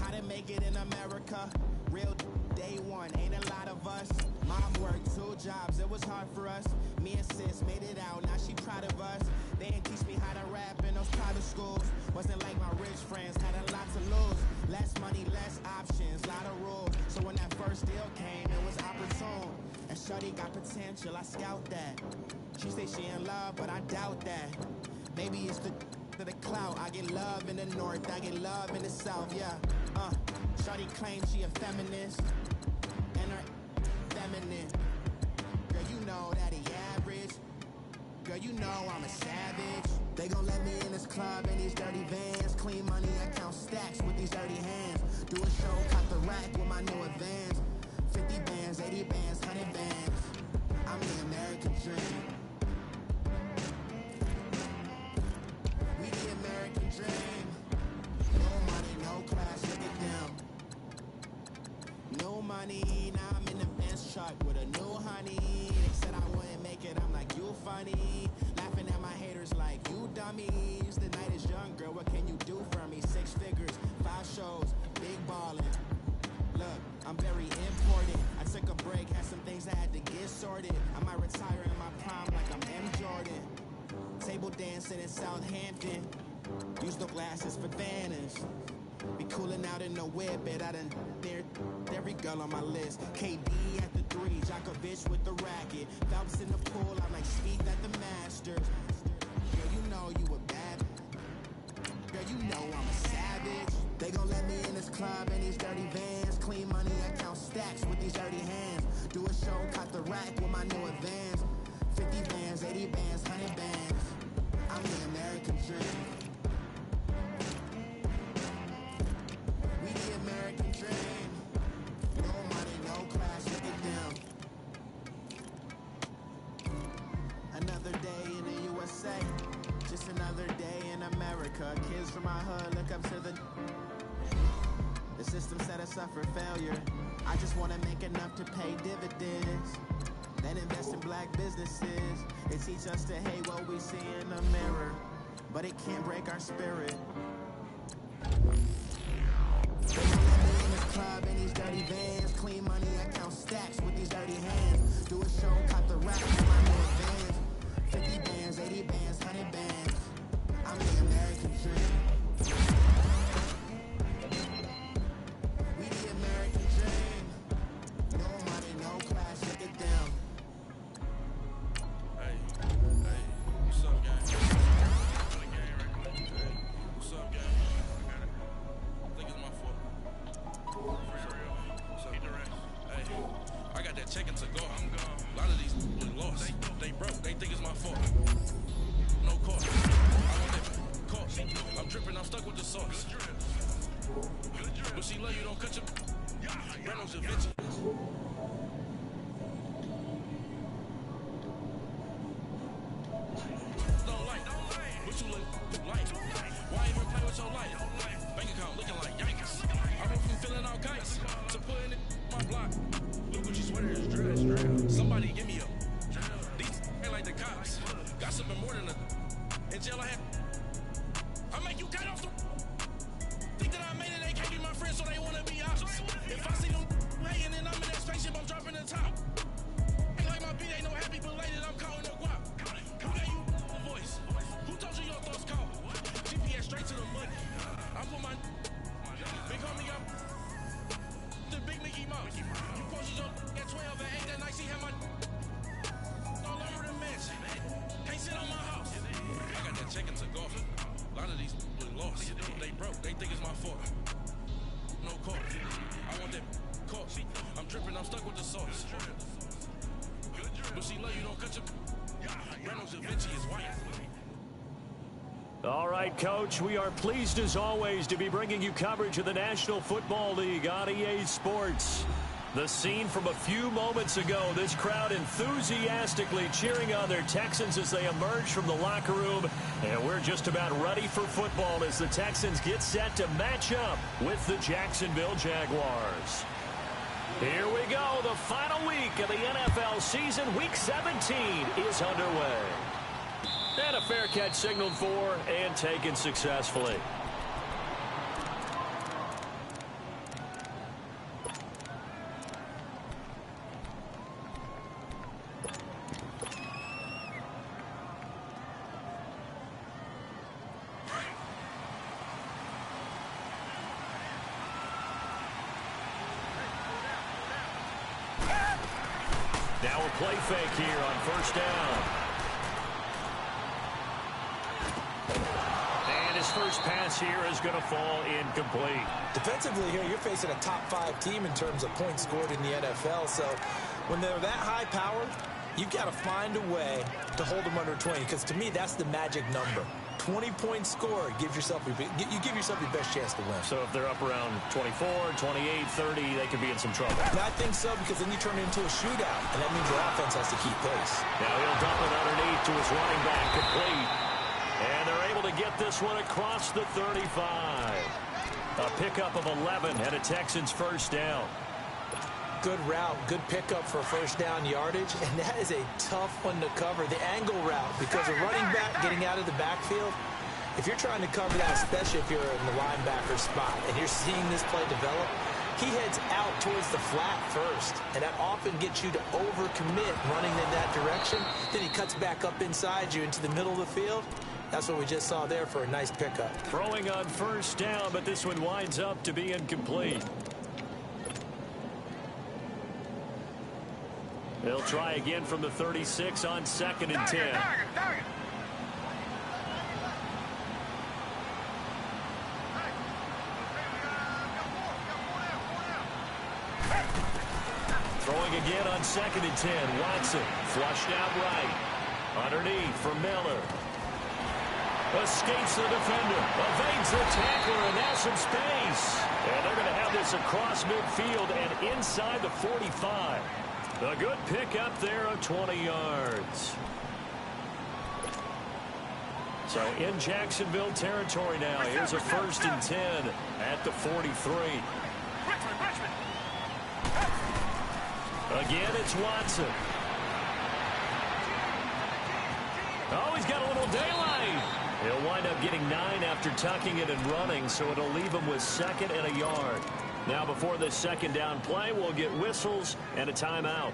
How to make it in America? Real day one, ain't a lot of us. Mom worked 2 jobs, it was hard for us. Me and sis made it out, now she proud of us. They didn't teach me how to rap in those private schools. Wasn't like my rich friends, had a lot to lose. Less money, less options, lot of rules. So when that first deal came, it was opportune. And shorty got potential, I scout that. She say she in love, but I doubt that. Maybe it's the clout. I get love in the north, I get love in the south, yeah. Shorty claims she a feminist, and her feminine. Girl, you know that he average. Girl, you know I'm a savage. They gon' let me in this club in these dirty vans. Clean money, I count stacks with these dirty hands. Do a show, cut the rack with my new advance. 50 bands, 80 bands, 100 bands. I'm the American dream. We the American dream. No money, no class, look at them. No money, now I'm in the Benz truck with a new honey. They said I wouldn't make it, I'm like, you funny. Laughing at my haters like, you dummies. The night is young, girl, what can you do for me? 6 figures, 5 shows, big ballin'. Look, I'm very important. I took a break, had some things I had to get sorted. I might retire in my prime like I'm M. Jordan. Table dancing in Southampton. Use the glasses for Vanish. Be coolin' out in the whip, but I done dared every girl on my list. KD at the 3, Djokovic with the racket. Phelps in the pool, I'm like Speed at the Masters. Girl, you know you a bad. Girl, you know I'm a savage. They gon' let me in this club in these dirty vans. Clean money, I count stacks with these dirty hands. Do a show, cut the rack with my new advance. 50 bands, 80 bands, 100 bands. I'm the American dream. We the American dream. No money, no class, look at them. Another day in the USA. Just another day in America. Kids from my hood look up to the system set us up for failure. I just want to make enough to pay dividends. Then invest in black businesses. They teach us to hate what we see in the mirror, but it can't break our spirit. They gon' let me in this club in these dirty vans. Clean money, I count stacks with these dirty hands. Do a show, cut the rack with my new advance. 50 bands, 80 bands, 100 bands. I'm the American dream. We the American dream. No money, no class, look at them. Hey, what's up, gang? What's up, gang? I think it's my fault. What's up? Hey, I got that check-in to go. I'm gone. A lot of these was lost. They broke. They think it's my fault. No cost. I want that cost. I'm dripping. I'm stuck with the sauce. But she love you, don't cut your Reynolds eventually. Don't like, but you look like. Why even play with your life? Bank account looking like yikes. I went from feeling all kites to putting it on my block. Look what you sweater is dress. Somebody give me a. These ain't like the cops. Got something more than a. In jail I had. I make you cut off the. Think that I made it, they can't be my friends, so they wanna be ops. If I see them hating and I'm in that spaceship, I'm dropping the top. Ain't like my beat ain't no happy belated, I'm calling no guap. Who gave you the voice? Who told you your thoughts call? GPS straight to the money. I put my big homie up. The big Mickey Mouse. You posted your at 12 and 8 that night, she had my all over the mansion. Can't sit on my house. I got that check into golf. A lot of these lost. They broke. They think it's my fault. No call. I want that call. I'm tripping. I'm stuck with the sauce. But she love you. Don't cut your Reynolds Da Vinci is white. All right, Coach, we are pleased as always to be bringing you coverage of the National Football League on EA Sports. The scene from a few moments ago, this crowd enthusiastically cheering on their Texans as they emerge from the locker room. And we're just about ready for football as the Texans get set to match up with the Jacksonville Jaguars. Here we go. The final week of the NFL season, Week 17, is underway. And a fair catch signaled for and taken successfully. Now a play fake here on first down. And his first pass here is going to fall incomplete. Defensively here, you're facing a top 5 team in terms of points scored in the NFL. So when they're that high powered, you've got to find a way to hold them under 20. Because to me, that's the magic number. 20-point score, you give yourself your best chance to win. So if they're up around 24, 28, 30, they could be in some trouble. I think so, because then you turn it into a shootout, and that means your offense has to keep pace. Now he'll dump it underneath to his running back, complete. And they're able to get this one across the 35. A pickup of 11 and a Texans first down. Good route, good pickup for first down yardage, and that is a tough one to cover. The angle route, because a running back getting out of the backfield, if you're trying to cover that, especially if you're in the linebacker spot, and you're seeing this play develop, he heads out towards the flat first, and that often gets you to overcommit running in that direction. Then he cuts back up inside you into the middle of the field. That's what we just saw there for a nice pickup. Throwing on first down, but this one winds up to be incomplete. They'll try again from the 36 on 2nd and 10. Throwing again on 2nd and 10. Watson flushed out right. Underneath for Miller. Escapes the defender. Evades the tackler, and now some space. And they're going to have this across midfield and inside the 45. A good pickup there of 20 yards. So in Jacksonville territory now. Here's a 1st and 10 at the 43. Again, it's Watson. Oh, he's got a little daylight. He'll wind up getting 9 after tucking it and running, so it'll leave him with 2nd and a yard. Now before this 2nd down play, we'll get whistles and a timeout.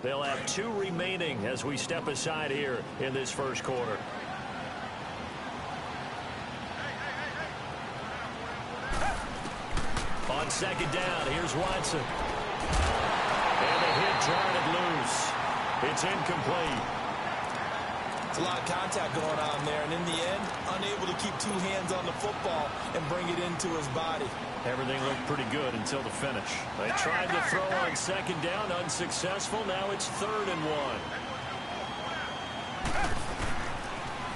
They'll have 2 remaining as we step aside here in this first quarter. On 2nd down, here's Watson. And the hit jarred it loose. It's incomplete. It's a lot of contact going on there, and in the end, unable to keep 2 hands on the football and bring it into his body. Everything looked pretty good until the finish. They tried to throw on 2nd down, unsuccessful. Now it's 3rd and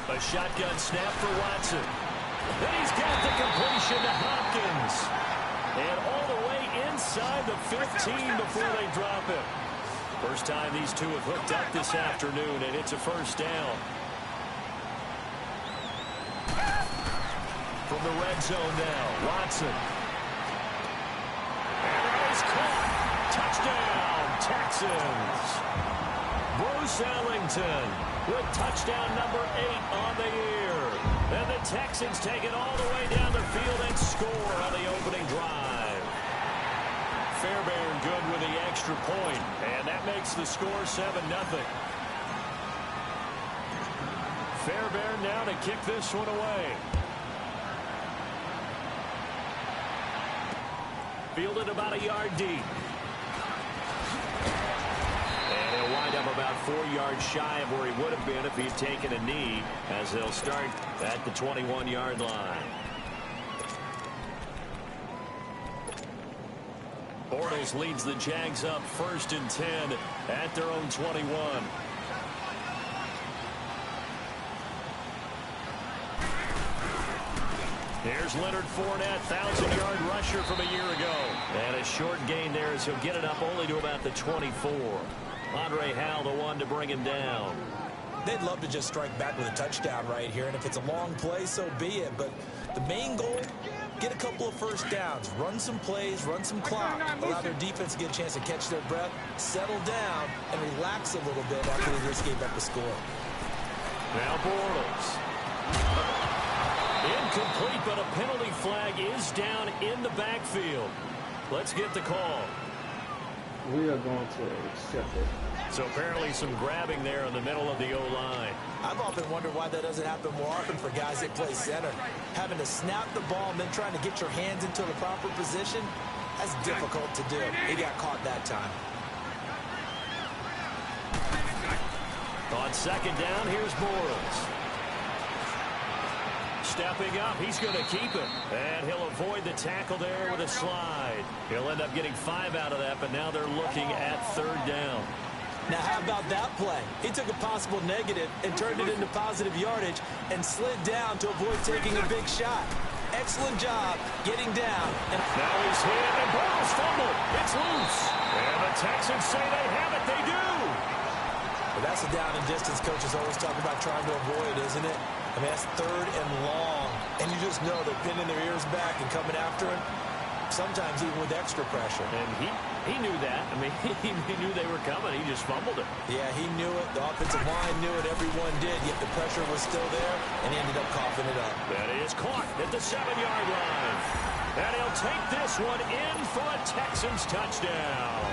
1. A shotgun snap for Watson. And he's got the completion to Hopkins. And all the way inside the 15 before they drop it. First time these two have hooked up this afternoon, and it's a first down. From the red zone now, Watson. And it is caught. Touchdown, Texans. Bruce Ellington with touchdown number 8 on the year. And the Texans take it all the way down the field and score on the opening drive. Fairbairn good with the extra point, and that makes the score 7-0. Fairbairn now to kick this one away. Fielded about a yard deep. And he'll wind up about 4 yards shy of where he would have been if he had taken a knee, as they'll start at the 21-yard line. Bortles leads the Jags up 1st and 10 at their own 21. Here's Leonard Fournette, 1,000-yard rusher from a year ago. And a short gain there as he'll get it up only to about the 24. Andre Howell, the one to bring him down. They'd love to just strike back with a touchdown right here, and if it's a long play, so be it. But the main goal, get a couple of first downs, run some plays, run some clock, allow their defense to get a chance to catch their breath, settle down, and relax a little bit after they just gave up the score. Now Bortles. Incomplete, but a penalty flag is down in the backfield. Let's get the call. We are going to accept it. So apparently some grabbing there in the middle of the O-line. I've often wondered why that doesn't happen more often for guys that play center. Having to snap the ball and then trying to get your hands into the proper position, that's difficult to do. He got caught that time. On second down, here's Bortles. Stepping up, he's going to keep it. And he'll avoid the tackle there with a slide. He'll end up getting 5 out of that, but now they're looking at 3rd down. Now, how about that play? He took a possible negative and turned it into positive yardage and slid down to avoid taking a big shot. Excellent job getting down. And now he's hit, and Bortles fumbled. It's loose. And the Texans say they have it. They do. But that's a down and distance coaches always talk about trying to avoid, isn't it? I mean, that's 3rd and long. And you just know they're pinning their ears back and coming after him, sometimes even with extra pressure. And he knew that. I mean, he knew they were coming. He just fumbled it. Yeah, he knew it. The offensive line knew it. Everyone did. Yet the pressure was still there, and he ended up coughing it up. That is caught at the 7-yard line. And he'll take this one in for a Texans touchdown.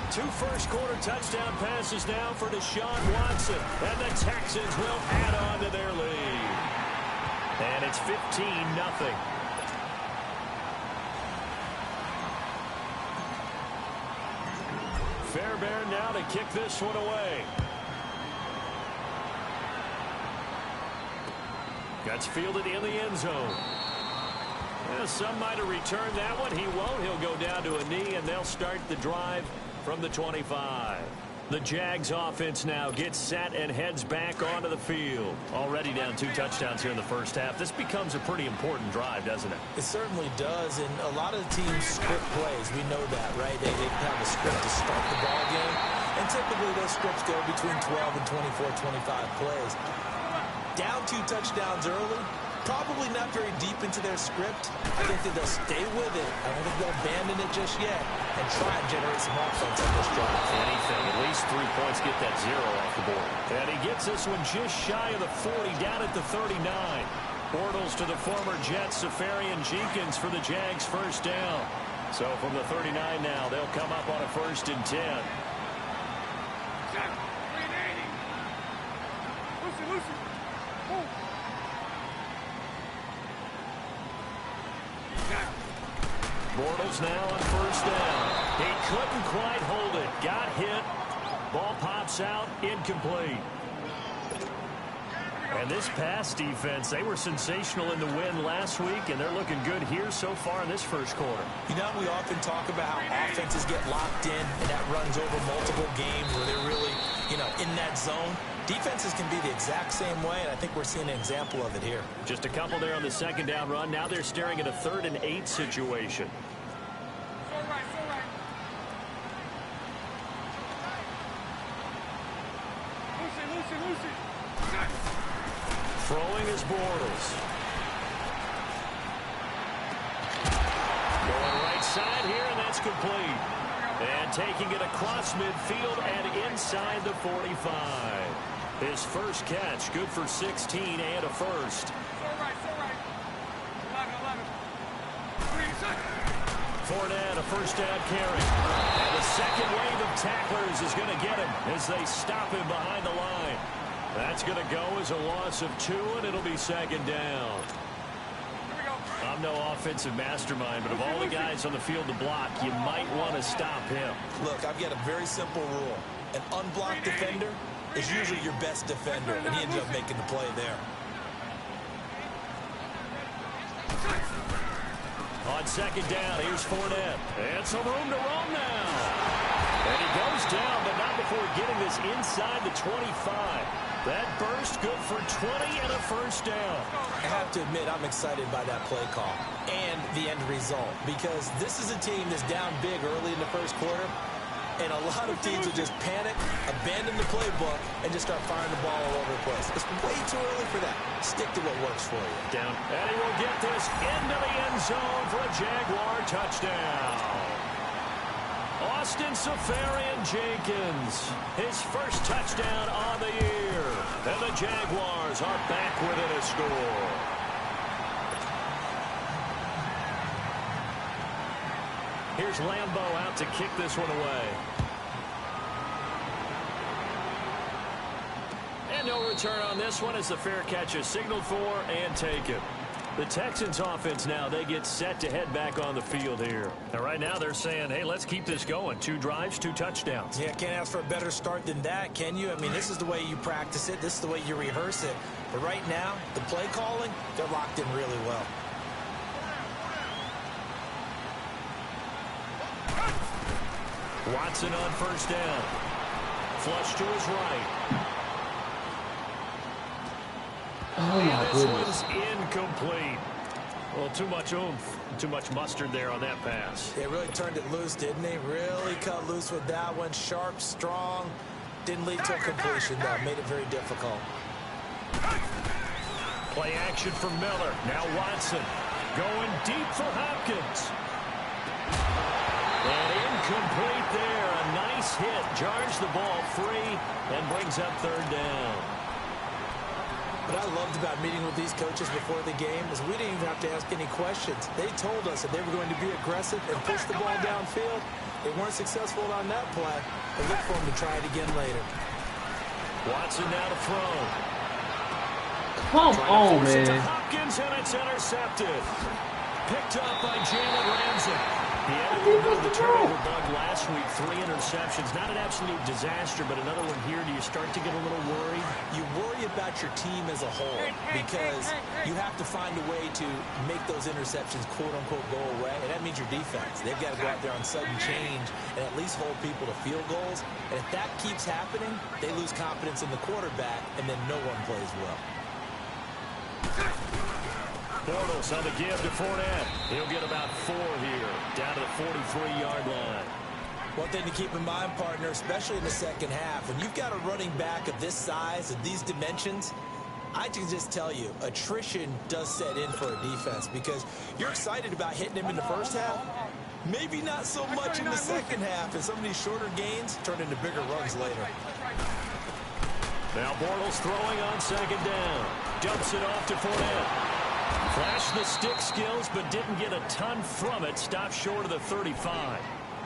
2 first-quarter touchdown passes now for Deshaun Watson. And the Texans will add on to their lead. And it's 15-0. Fairbairn now to kick this one away. Gets fielded in the end zone. Well, some might have returned that one. He won't. He'll go down to a knee, and they'll start the drive from the 25. The Jags offense now gets set and heads back onto the field. Already down 2 touchdowns here in the first half. This becomes a pretty important drive, doesn't it? It certainly does, and a lot of the teams script plays. We know that, right? They have a script to start the ball game, and typically those scripts go between 12 and 24, 25 plays. Down 2 touchdowns early, probably not very deep into their script. I think that they'll stay with it. I don't think they'll abandon it just yet and try and generate some offense on this drive. Anything, at least 3 points, get that 0 off the board. And he gets this one just shy of the 40, down at the 39. Bortles to the former Jets, Safarian Jenkins for the Jags' first down. So from the 39 now, they'll come up on a 1st and 10. Bortles now on 1st down. He couldn't quite hold it. Got hit. Ball pops out. Incomplete. And this pass defense, they were sensational in the win last week, and they're looking good here so far in this first quarter. You know, we often talk about how offenses get locked in, and that runs over multiple games where they're really, in that zone. Defenses can be the exact same way, and I think we're seeing an example of it here. Just a couple there on the second down run. Now they're staring at a 3rd and 8 situation. Throwing is Bortles. Going right side here, and that's complete. And taking it across midfield and inside the 45. His first catch, good for 16 and a first. Fournette, a first down carry. And the second wave of tacklers is going to get him as they stop him behind the line. That's going to go as a loss of 2, and it'll be second down. I'm no offensive mastermind, but of all the guys on the field to block, you might want to stop him. Look, I've got a very simple rule. An unblocked defender is usually your best defender, and he ended up making the play there. On second down, here's Fournette. And some room to roam now. And he goes down, but not before getting this inside the 25. That burst good for 20 and a first down. I have to admit, I'm excited by that play call and the end result, because this is a team that's down big early in the first quarter, and a lot of teams will just panic, abandon the playbook, and just start firing the ball all over the place. It's way too early for that. Stick to what works for you. Down. And he will get this into the end zone for a Jaguar touchdown. Austin Seferian-Jenkins, his first touchdown on the year. And the Jaguars are back within a score. Here's Lambeau out to kick this one away. And no return on this one as the fair catch is signaled for and taken. The Texans offense now, they get set to head back on the field here. And right now they're saying, hey, let's keep this going. 2 drives, 2 touchdowns. Yeah, can't ask for a better start than that, can you? I mean, this is the way you practice it. This is the way you rehearse it. But right now, the play calling, they're locked in really well. Watson on first down. Flush to his right. Oh, my This goodness. one's incomplete. Well, too much oomph, too much mustard there on that pass. They really turned it loose, didn't they? Really cut loose with that one. Sharp, strong. Didn't lead to a completion, though. Made it very difficult. Play action for Miller. Now Watson going deep for Hopkins. And incomplete there. A nice hit. Jars the ball free and brings up 3rd down. What I loved about meeting with these coaches before the game is we didn't even have to ask any questions. They told us that they were going to be aggressive and push the ball downfield. They weren't successful on that play. They look for them to try it again later. Watson now to throw. Come on, Force it to man. Hopkins, and it's intercepted. Picked up by Jalen Ramsey. He had a little bit of the turnover bug last week. 3 interceptions. Not an absolute disaster, but another one here. Do you start to get a little worried? You worry about your team as a whole because you have to find a way to make those interceptions, quote-unquote, go away. And that means your defense. They've got to go out there on sudden change and at least hold people to field goals. And if that keeps happening, they lose confidence in the quarterback, and then no one plays well. Bortles on the give to Fournette. He'll get about 4 here, down to the 43-yard line. One thing to keep in mind, partner, especially in the second half, when you've got a running back of this size, of these dimensions, I can just tell you, attrition does set in for a defense because you're excited about hitting him in the first half. Maybe not so much in the second half, and some of these shorter gains turn into bigger runs later. Now Bortles throwing on second down. Dumps it off to Fournette. Flashed the stick skills, but didn't get a ton from it. Stopped short of the 35.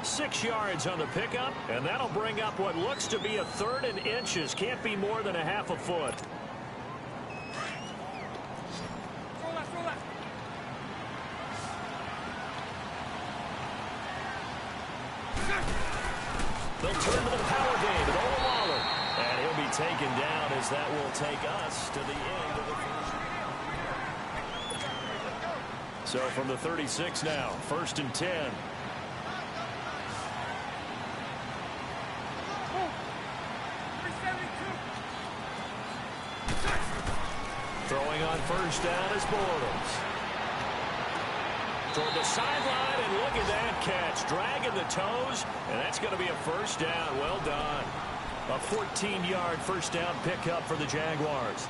6 yards on the pickup, and that'll bring up what looks to be a 3rd and inches. Can't be more than a half a foot. They'll turn to the power game at Ola Waller. And he'll be taken down as that will take us to the end of the first. So from the 36 now, 1st and 10. Throwing on first down is Bortles. Toward the sideline, and look at that catch. Dragging the toes, and that's going to be a first down. Well done. A 14-yard first down pickup for the Jaguars.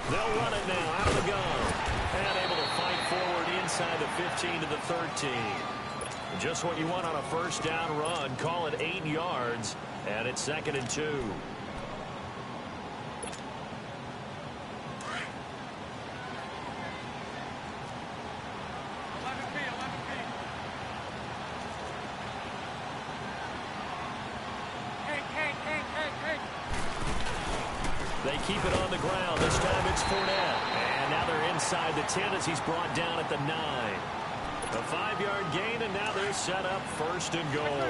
They'll run it now out of the gun. And able to fight forward inside the 15 to the 13. Just what you want on a first down run. Call it 8 yards. And it's 2nd and 2. 11 feet. Hey. They keep it on the ground. This time it's Fournette. And now they're inside the 10 as he's brought down at the 9. A 5-yard gain, and now they're set up 1st and goal.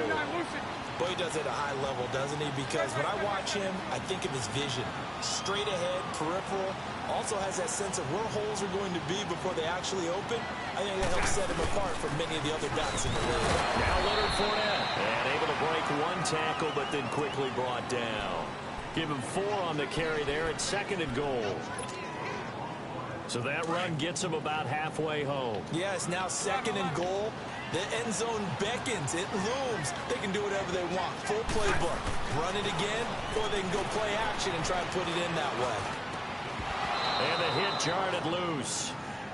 Boy, he does it at a high level, doesn't he? Because when I watch him, I think of his vision. Straight ahead, peripheral. Also has that sense of where holes are going to be before they actually open. I think that helps set him apart from many of the other backs in the league. Now Leonard Fournette. And able to break one tackle, but then quickly brought down. Give him 4 on the carry there at 2nd and goal. So that run gets him about halfway home. Yeah, it's now 2nd and goal. The end zone beckons. It looms. They can do whatever they want. Full playbook. Run it again, or they can go play action and try to put it in that way. And the hit jarred it loose.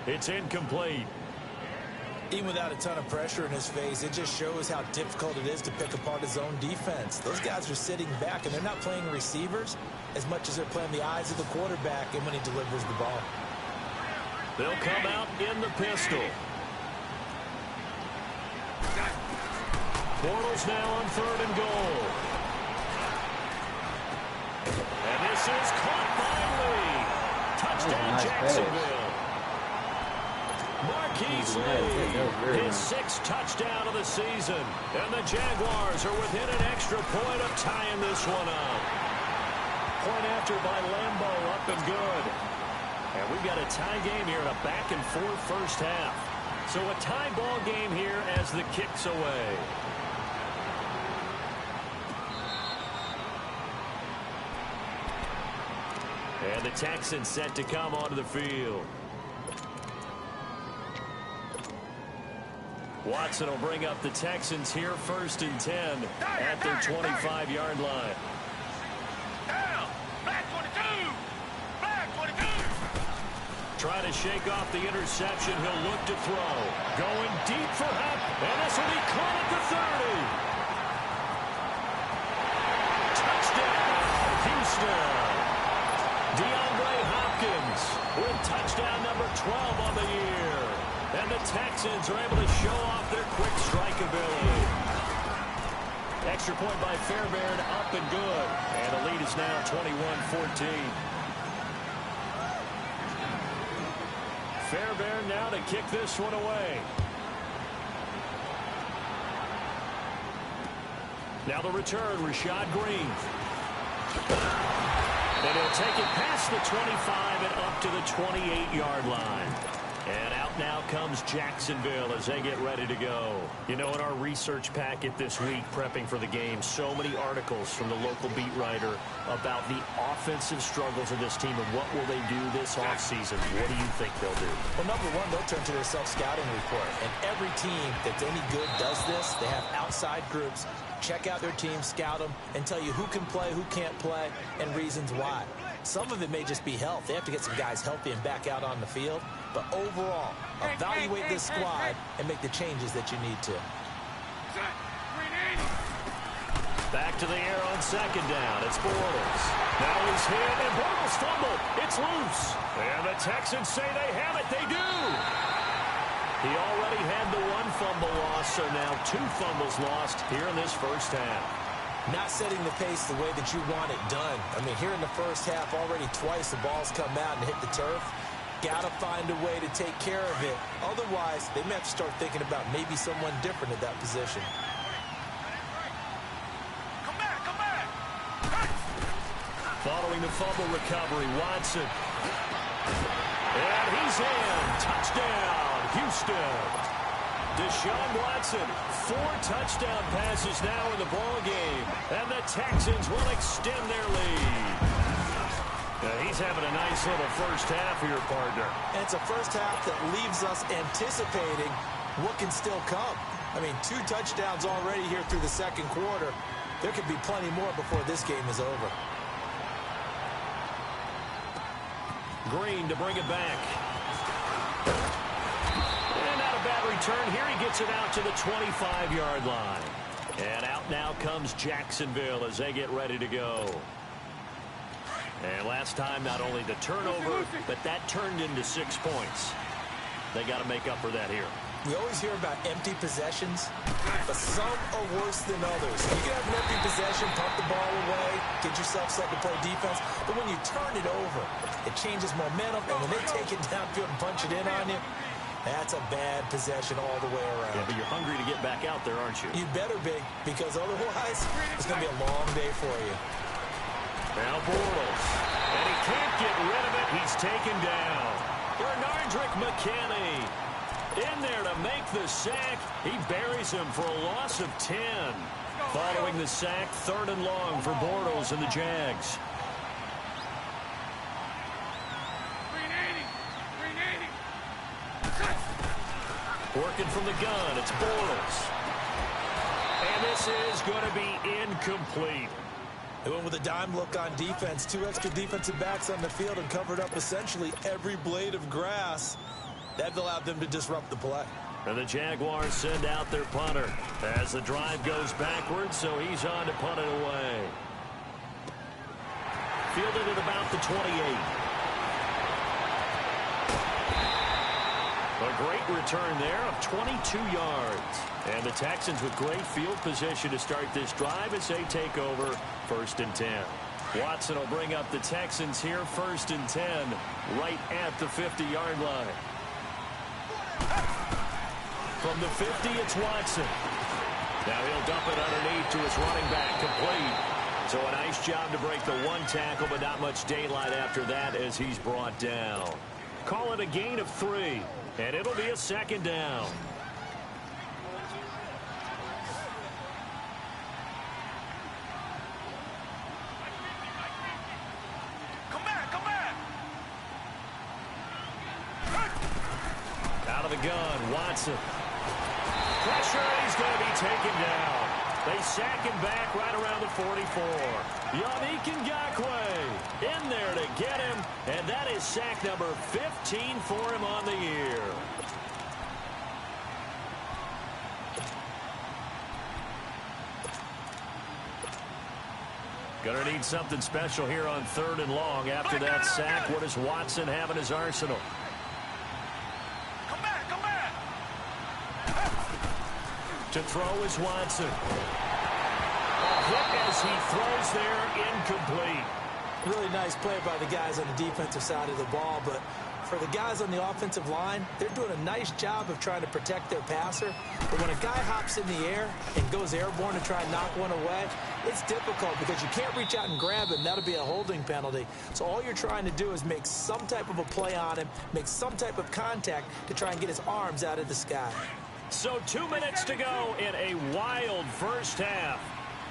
It's incomplete. Even without a ton of pressure in his face, it just shows how difficult it is to pick apart his own defense. Those guys are sitting back, and they're not playing receivers as much as they're playing the eyes of the quarterback and when he delivers the ball. They'll come out in the pistol. Bortles now on 3rd and goal. And this is caught by Lee. Touchdown, Jacksonville. Marquise Lee, his 6th touchdown of the season. And the Jaguars are within an extra point of tying this one up. Point after by Lambeau, up and good. And we've got a tie game here in a back-and-forth first half. So a tie ball game here as the kick's away. And the Texans set to come onto the field. Watson will bring up the Texans here 1st and 10 at their 25-yard line. Down. Black 22. Black 22. Trying to shake off the interception. He'll look to throw. Going deep for Hupp. And this will be caught at the 30. Touchdown, Houston. DeAndre Hopkins with touchdown number 12 on the year. And the Texans are able to show off their quick strike ability. Extra point by Fairbairn, up and good. And the lead is now 21-14. Fairbairn now to kick this one away. Now the return, Rashad Green. And he'll take it past the 25 and up to the 28-yard line. And out now comes Jacksonville as they get ready to go. You know, in our research packet this week, prepping for the game, so many articles from the local beat writer about the offensive struggles of this team and what will they do this offseason. What do you think they'll do? Well, number one, they'll turn to their self-scouting report. And every team that's any good does this. They have outside groups. Check out their team, scout them, and tell you who can play, who can't play, and reasons why. Some of it may just be health. They have to get some guys healthy and back out on the field. But overall, evaluate this squad and make the changes that you need to. Back to the air on 2nd down. It's Bortles. Now he's hit, and Bortles fumbled. It's loose. And the Texans say they have it. They do. He already had the 1 fumble loss, so now 2 fumbles lost here in this first half. Not setting the pace the way that you want it done. I mean, here in the first half, already twice the ball's come out and hit the turf. Got to find a way to take care of it. Otherwise, they may have to start thinking about maybe someone different at that position. Come back. Following following the fumble recovery. Watson. And he's in. Touchdown, Houston. Deshaun Watson, 4 touchdown passes now in the ball game. And the Texans will extend their lead. He's having a nice little first half here, partner. And it's a first half that leaves us anticipating what can still come. I mean, 2 touchdowns already here through the second quarter. There could be plenty more before this game is over. Green to bring it back. And not a bad return here. He gets it out to the 25-yard line. And out now comes Jacksonville as they get ready to go. And last time, not only the turnover, but that turned into 6 points. They got to make up for that here. We always hear about empty possessions, but some are worse than others. You can have an empty possession, pump the ball away, get yourself set to play defense, but when you turn it over, it changes momentum, and when they take it downfield and punch it in on you, that's a bad possession all the way around. Yeah, but you're hungry to get back out there, aren't you? You better be, because otherwise, it's going to be a long day for you. Now Bortles, and he can't get rid of it. He's taken down. Bernardrick McKinney in there to make the sack. He buries him for a loss of 10. Following the sack, 3rd and long for Bortles and the Jags. 380. Working from the gun, it's Bortles. And this is going to be incomplete. They went with a dime look on defense. 2 extra defensive backs on the field and covered up essentially every blade of grass. That allowed them to disrupt the play. And the Jaguars send out their punter as the drive goes backwards, so he's on to punt it away. Fielded at about the 28. A great return there of 22 yards. And the Texans with great field position to start this drive as they take over 1st and 10. Watson will bring up the Texans here 1st and 10 right at the 50-yard line. From the 50, it's Watson. Now he'll dump it underneath to his running back, complete. So a nice job to break the 1 tackle, but not much daylight after that as he's brought down. Call it a gain of 3, and it'll be a 2nd down. Out of the gun, Watson. Pressure, he's going to be taken down. They sack him back right around the 44. Yannick Ngakoue in there to get him, and that is sack number 15 for him on the year. Going to need something special here on 3rd and long. After that sack, what does Watson have in his arsenal? To throw is Watson. A hit as he throws there, incomplete. Really nice play by the guys on the defensive side of the ball, but for the guys on the offensive line, they're doing a nice job of trying to protect their passer. But when a guy hops in the air and goes airborne to try and knock one away, it's difficult because you can't reach out and grab him. That'll be a holding penalty. So all you're trying to do is make some type of a play on him, make some type of contact to try and get his arms out of the sky. So 2 minutes to go in a wild first half.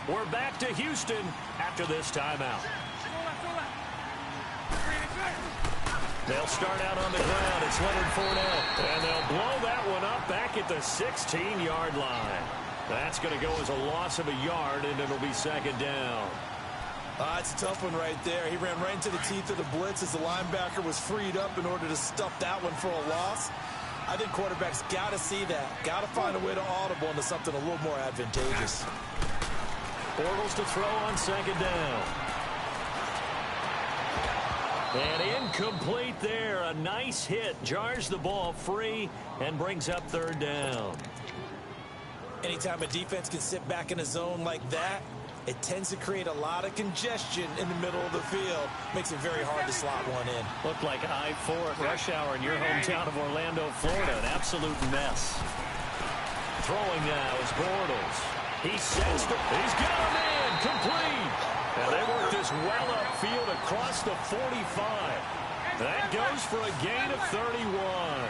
We're back to Houston after this timeout. They'll start out on the ground. It's Leonard Fournette. And they'll blow that one up back at the 16-yard line. That's going to go as a loss of a yard, and it'll be 2nd down. It's a tough one right there. He ran right into the teeth of the blitz as the linebacker was freed up in order to stuff that one for a loss. I think quarterbacks got to see that. Got to find a way to audible into something a little more advantageous. Bortles to throw on 2nd down. And incomplete there. A nice hit. Jars the ball free and brings up 3rd down. Anytime a defense can sit back in a zone like that, it tends to create a lot of congestion in the middle of the field. Makes it very hard to slot one in. Looked like I-4 at rush hour in your hometown of Orlando, Florida. An absolute mess. Throwing now is Bortles. He sends the... He's got him in. Complete. And they work this well upfield across the 45. That goes for a gain of 31.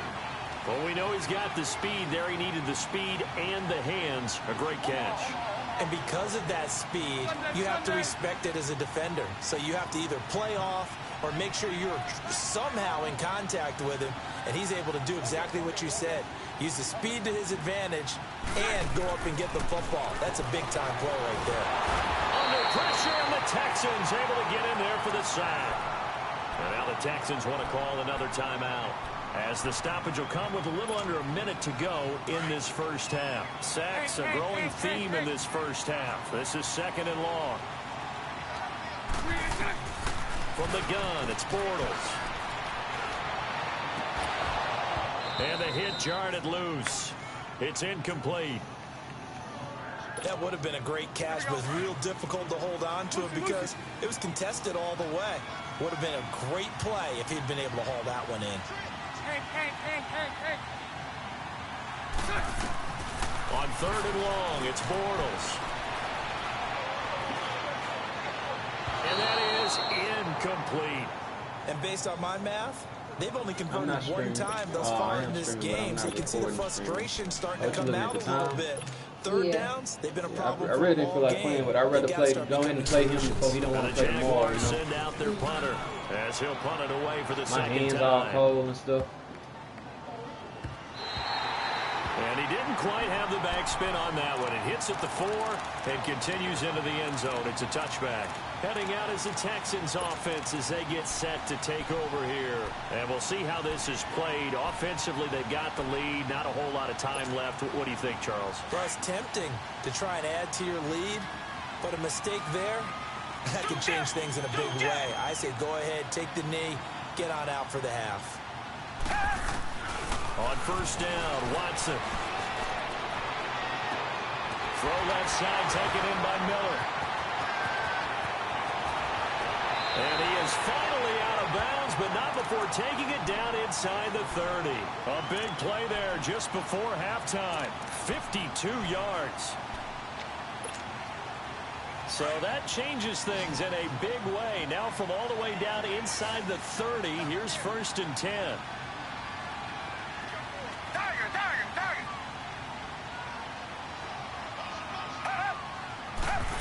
Well, we know he's got the speed there. He needed the speed and the hands. A great catch. And because of that speed, you have to respect it as a defender. So you have to either play off or make sure you're somehow in contact with him, and he's able to do exactly what you said. Use the speed to his advantage and go up and get the football. That's a big-time play right there. Under pressure, and the Texans able to get in there for the sack. And now the Texans want to call another timeout, as the stoppage will come with a little under a minute to go in this first half. Sacks, a growing theme in this first half. This is 2nd and long. From the gun, it's Bortles. And the hit jarred it loose. It's incomplete. That would have been a great catch, but real difficult to hold on to it because it was contested all the way. Would have been a great play if he'd been able to haul that one in. On 3rd and long, it's Bortles. And that is incomplete. And based on my math, they've only converted one time thus far in this game, so you can see the frustration starting to come out a little bit. Third downs, they've been a problem. I really didn't feel like playing with it. I'd rather go ahead and play him before he don't want to play more. You know? Send out their punter as he'll punt it away for the second time. My hands all cold and stuff. And he didn't quite have the backspin on that one. It hits at the 4 and continues into the end zone. It's a touchback. Heading out is the Texans offense as they get set to take over here. And we'll see how this is played. Offensively, they've got the lead. Not a whole lot of time left. What do you think, Charles? Well, it's tempting to try and add to your lead, but a mistake there, that can change things in a big way. I say go ahead, take the knee, get on out for the half. On 1st down, Watson. Throw left side, taken in by Miller. And he is finally out of bounds, but not before taking it down inside the 30. A big play there just before halftime. 52 yards. So that changes things in a big way. Now from all the way down inside the 30, here's 1st and 10.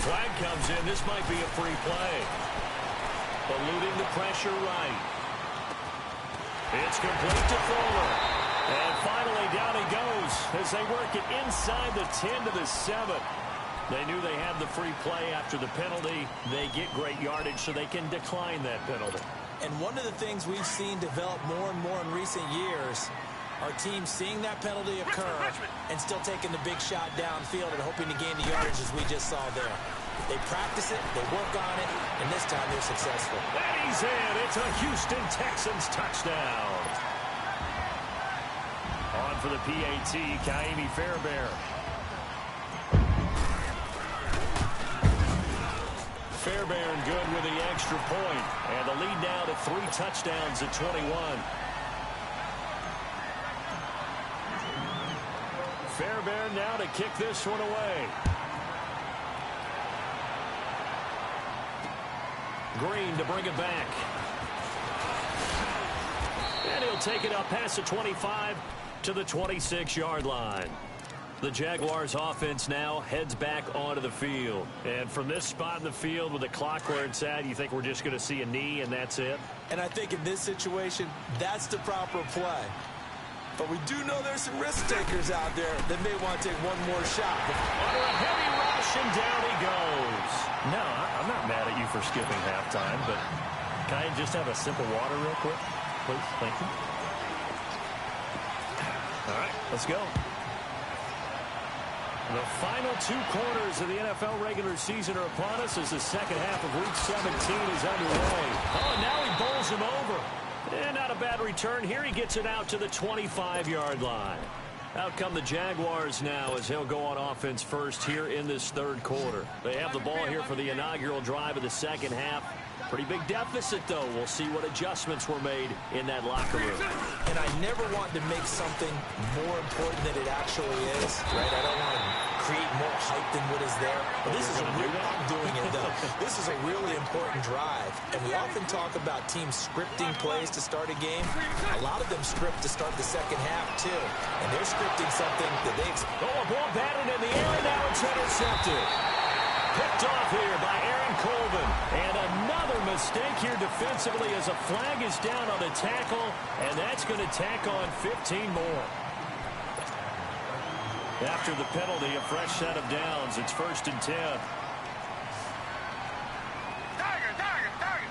Flag comes in. This might be a free play. Eluding the pressure right. It's complete to Fuller. And finally down he goes as they work it inside the 10 to the 7. They knew they had the free play after the penalty. They get great yardage so they can decline that penalty. And one of the things we've seen develop more and more in recent years are teams seeing that penalty occur and still taking the big shot downfield and hoping to gain the yardage as we just saw there. They practice it, they work on it, and this time they're successful. And he's in. It's a Houston Texans touchdown. On for the PAT, Kaimi Fairbairn. Fairbairn good with the extra point. And the lead now to 3 touchdowns at 21. Fairbairn now to kick this one away. Green to bring it back. And he'll take it up past the 25 to the 26-yard line. The Jaguars offense now heads back onto the field. And from this spot in the field with the clock where it's at, you think we're just going to see a knee and that's it? And I think in this situation, that's the proper play. But we do know there's some risk takers out there that may want to take one more shot. Under a heavy rush, and down he goes. No, I'm not mad at you for skipping halftime, but can I just have a sip of water real quick, please? Thank you. All right, let's go. The final 2 quarters of the NFL regular season are upon us as the second half of Week 17 is underway. Oh, now he bowls him over. And not a bad return. Here he gets it out to the 25-yard line. Out come the Jaguars now as he'll go on offense first here in this 3rd quarter. They have the ball here for the inaugural drive of the second half. Pretty big deficit, though. We'll see what adjustments were made in that locker room. And I never want to make something more important than it actually is, right? I don't want to create more hype than what is there. But this is a real, I'm doing it though. This is a really important drive. And we often talk about teams scripting plays to start a game. A lot of them script to start the second half too. And they're scripting something that they expect. Oh, a ball batted in the air, and now it's intercepted. Picked off here by Aaron Colvin. And another mistake here defensively as a flag is down on the tackle, and that's going to tack on 15 more. After the penalty, a fresh set of downs. It's 1st and 10. Tiger, tiger, tiger.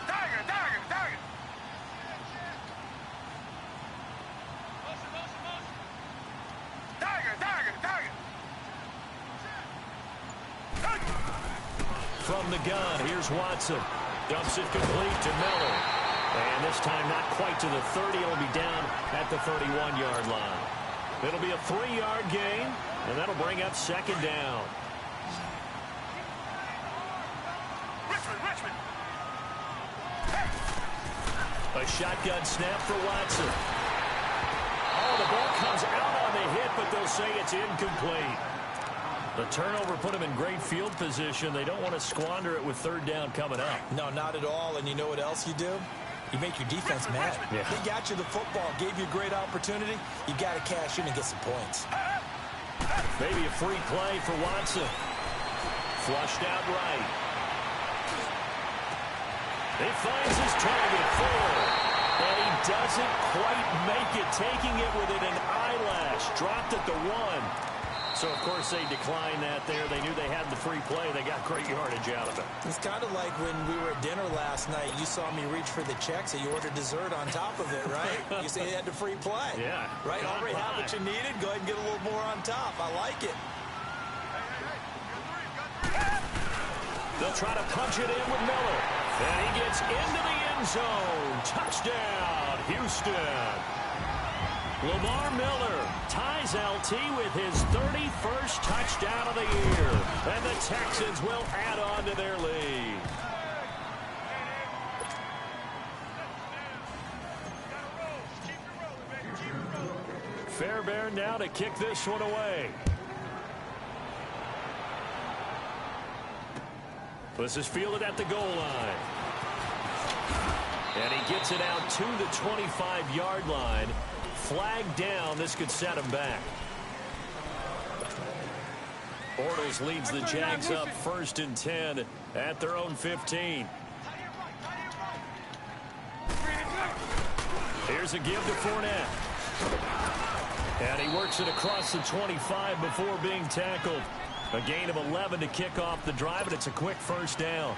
Tiger, tiger, tiger. Tiger, tiger, tiger. From the gun, here's Watson. Dumps it complete to Miller. And this time not quite to the 30. It'll be down at the 31-yard line. It'll be a 3-yard gain, and that'll bring up 2nd down. Richmond. A shotgun snap for Watson. Oh, the ball comes out on the hit, but they'll say it's incomplete. The turnover put them in great field position. They don't want to squander it with 3rd down coming up. No, not at all. And you know what else you do? You make your defense mad. Yeah. They got you the football, gave you a great opportunity. You got to cash in and get some points. Maybe a free play for Watson. Flushed out right. He finds his target, 4. And he doesn't quite make it, taking it within an eyelash. Dropped at the 1. So, of course, they declined that there. They knew they had the free play. They got great yardage out of it. It's kind of like when we were at dinner last night. You saw me reach for the check, so you ordered dessert on top of it, right? You say you had the free play. Yeah. Right? Already have what you needed. Go ahead and get a little more on top. I like it. They'll try to punch it in with Miller. And he gets into the end zone. Touchdown, Houston. Lamar Miller ties LT with his 31st touchdown of the year. And the Texans will add on to their lead. Fairbairn now to kick this one away. This is fielded at the goal line. And he gets it out to the 25-yard line. Flag down. This could set him back. Bortles leads the Jags up 1st and 10 at their own 15. Here's a give to Fournette. And he works it across the 25 before being tackled. A gain of 11 to kick off the drive, and it's a quick 1st down.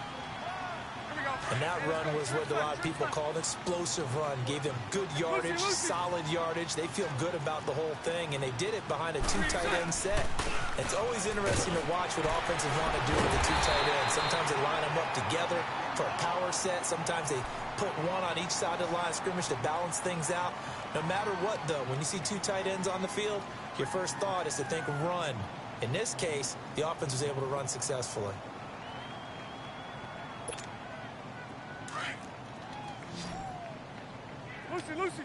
And that run was what a lot of people call an explosive run. Gave them good yardage, solid yardage. They feel good about the whole thing, and they did it behind a 2 tight end set. It's always interesting to watch what offenses want to do with the 2 tight ends. Sometimes they line them up together for a power set. Sometimes they put one on each side of the line of scrimmage to balance things out. No matter what, though, when you see 2 tight ends on the field, your first thought is to think run. In this case, the offense was able to run successfully. Lucy.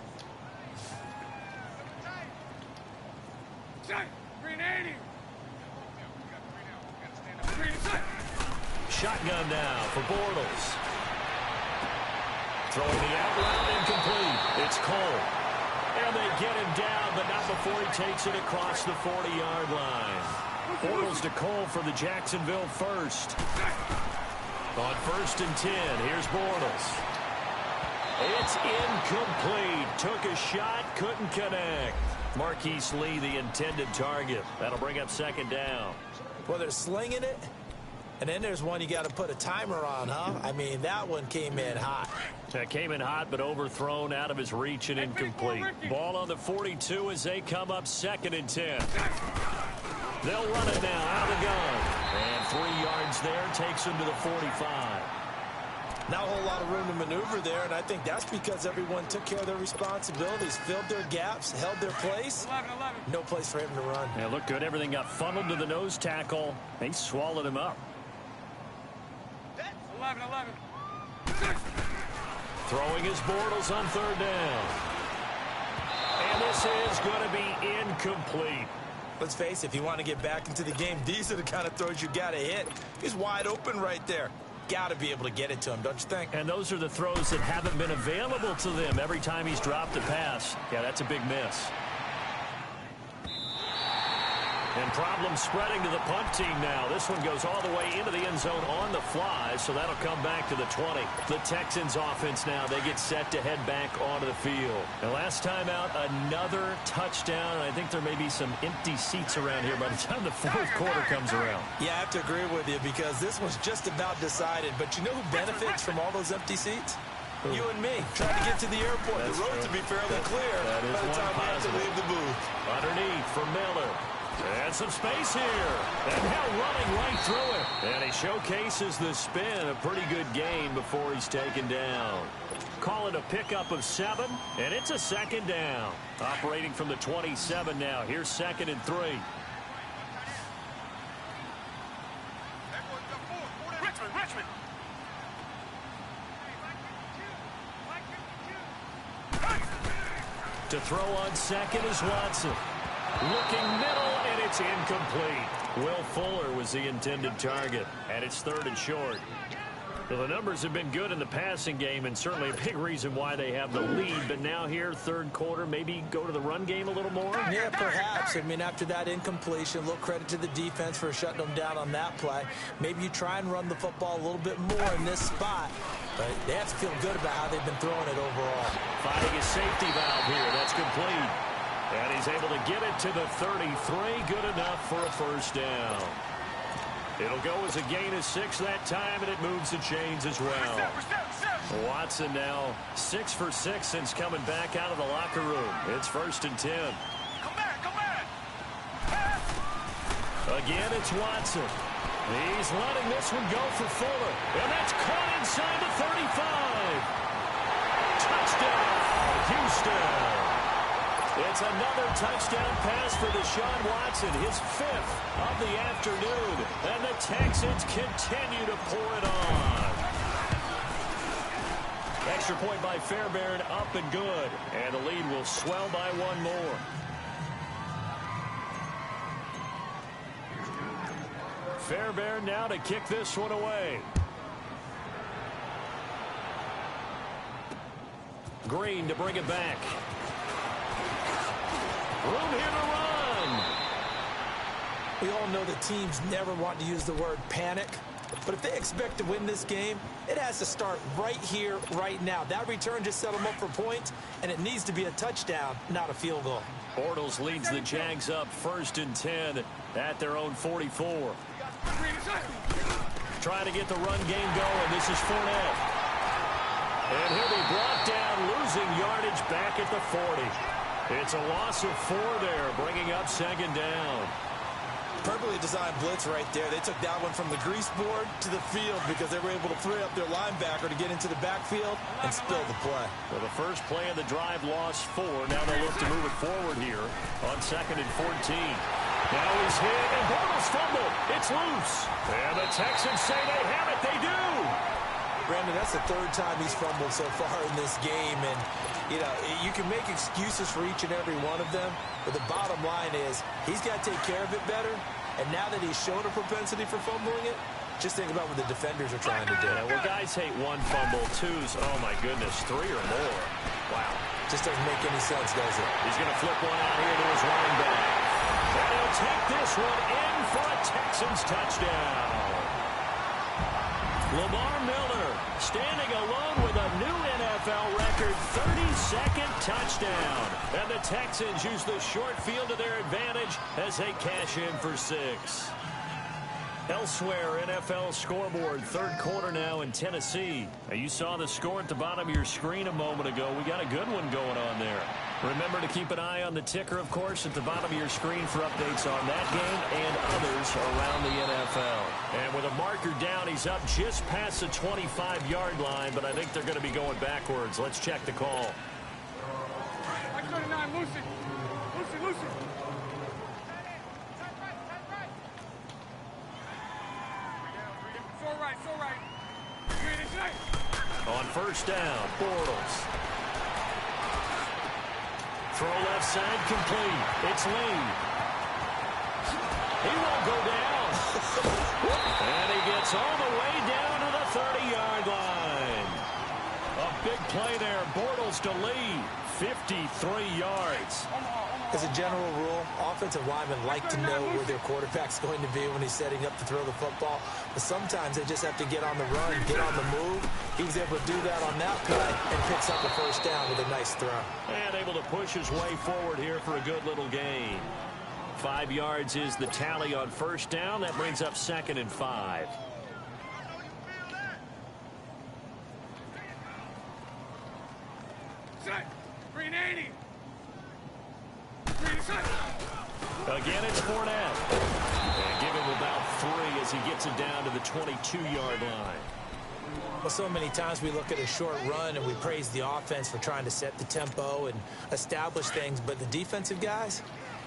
Shotgun now for Bortles. Throwing the out route, incomplete. It's Cole. And they get him down, but not before he takes it across the 40-yard line. Bortles to Cole for the Jacksonville first. On 1st and 10, here's Bortles. It's incomplete. Took a shot, couldn't connect. Marquise Lee, the intended target. That'll bring up 2nd down. Well, they're slinging it. And then there's one you got to put a timer on, huh? I mean, that one came in hot. That came in hot, but overthrown, out of his reach and incomplete. Ball on the 42 as they come up 2nd and 10. They'll run it now out of the gun. And 3 yards there takes him to the 45. Not a whole lot of room to maneuver there, and I think that's because everyone took care of their responsibilities, filled their gaps, held their place. 11. No place for him to run. Yeah, looked good. Everything got funneled to the nose tackle. They swallowed him up. 11. Throwing his Bortles on third down. And this is going to be incomplete. Let's face it, if you want to get back into the game, these are the kind of throws you got to hit. He's wide open right there. Got to be able to get it to him, don't you think? And those are the throws that haven't been available to them every time he's dropped a pass. Yeah, that's a big miss. And problem spreading to the punt team now. This one goes all the way into the end zone on the fly, so that'll come back to the 20. The Texans offense now, they get set to head back onto the field. And last time out, another touchdown. I think there may be some empty seats around here by the time the fourth quarter comes around. Yeah, I have to agree with you because this was just about decided. But you know who benefits from all those empty seats? You and me, trying to get to the airport. That's the road true. to be fairly clear That is by the time we have to positive. leave the booth. Underneath for Miller. And some space here. And now running right through it. And he showcases the spin. A pretty good gain before he's taken down. Call it a pickup of 7, and it's a second down. Operating from the 27 now. Here's 2nd and 3. Richmond. To throw on 2nd is Watson. Looking middle, and it's incomplete. Will Fuller was the intended target, and it's 3rd and short. Well, the numbers have been good in the passing game, and certainly a big reason why they have the lead. But now here, 3rd quarter, maybe go to the run game a little more? Yeah, perhaps. I mean, after that incompletion, a little credit to the defense for shutting them down on that play. Maybe you try and run the football a little bit more in this spot. But they have to feel good about how they've been throwing it overall. Finding a safety valve here. That's complete. And he's able to get it to the 33. Good enough for a first down. It'll go as a gain of 6 that time, and it moves the chains as well. Watson now 6 for 6 since coming back out of the locker room. It's 1st and 10. Come back. Again, it's Watson. He's letting this one go for Fuller. And that's caught inside the 35. Touchdown, Houston. It's another touchdown pass for Deshaun Watson, his 5th of the afternoon. And the Texans continue to pour it on. Extra point by Fairbairn, up and good. And the lead will swell by 1 more. Fairbairn now to kick this one away. Green to bring it back. Room here to run. We all know the teams never want to use the word panic. But if they expect to win this game, it has to start right here, right now. That return just set them up for points, and it needs to be a touchdown, not a field goal. Bortles leads the Jags up 1st and 10 at their own 44. Trying to get the run game going. This is Fournette. And he'll be brought down, losing yardage back at the 40. It's a loss of 4 there, bringing up 2nd down. Perfectly designed blitz right there. They took that one from the grease board to the field because they were able to free up their linebacker to get into the backfield and spill the play. Well, the first play of the drive lost 4. Now they look to move it forward here on 2nd and 14. Now he's hit, and Bortles fumbled. It's loose. And the Texans say they have it. They do. Brandon, that's the 3rd time he's fumbled so far in this game. And, you know, you can make excuses for each and every one of them. But the bottom line is he's got to take care of it better. And now that he's shown a propensity for fumbling it, just think about what the defenders are trying to do. Yeah, well, guys hate 1 fumble, 2's, oh, my goodness, 3 or more. Wow. Just doesn't make any sense, does it? He's going to flip one out here to his running back. And he'll take this one in for a Texans touchdown. Lamar Miller standing alone with a new NFL record 32nd touchdown. And the Texans use the short field to their advantage as they cash in for 6. Elsewhere, NFL scoreboard, 3rd quarter now in Tennessee. Now, you saw the score at the bottom of your screen a moment ago. We got a good one going on there. Remember to keep an eye on the ticker, of course, at the bottom of your screen for updates on that game and others around the NFL. And with a marker down, he's up just past the 25-yard line, but I think they're going to be going backwards. Let's check the call. 39, Lucy. It's all right. On first down, Bortles. Throw left side complete. It's Lee. He won't go down. And he gets all the way down to the 30-yard line. A big play there. Bortles to Lee. 53 yards. As a general rule, offensive linemen like to know where their quarterback's going to be when he's setting up to throw the football. But sometimes they just have to get on the run, get on the move. He was able to do that on that play and picks up a first down with a nice throw. And able to push his way forward here for a good little gain. 5 yards is the tally on first down. That brings up 2nd and 5. Set. 380. Again, it's Fournette. And give him about 3 as he gets it down to the 22-yard line. Well, so many times we look at a short run and we praise the offense for trying to set the tempo and establish things, but the defensive guys,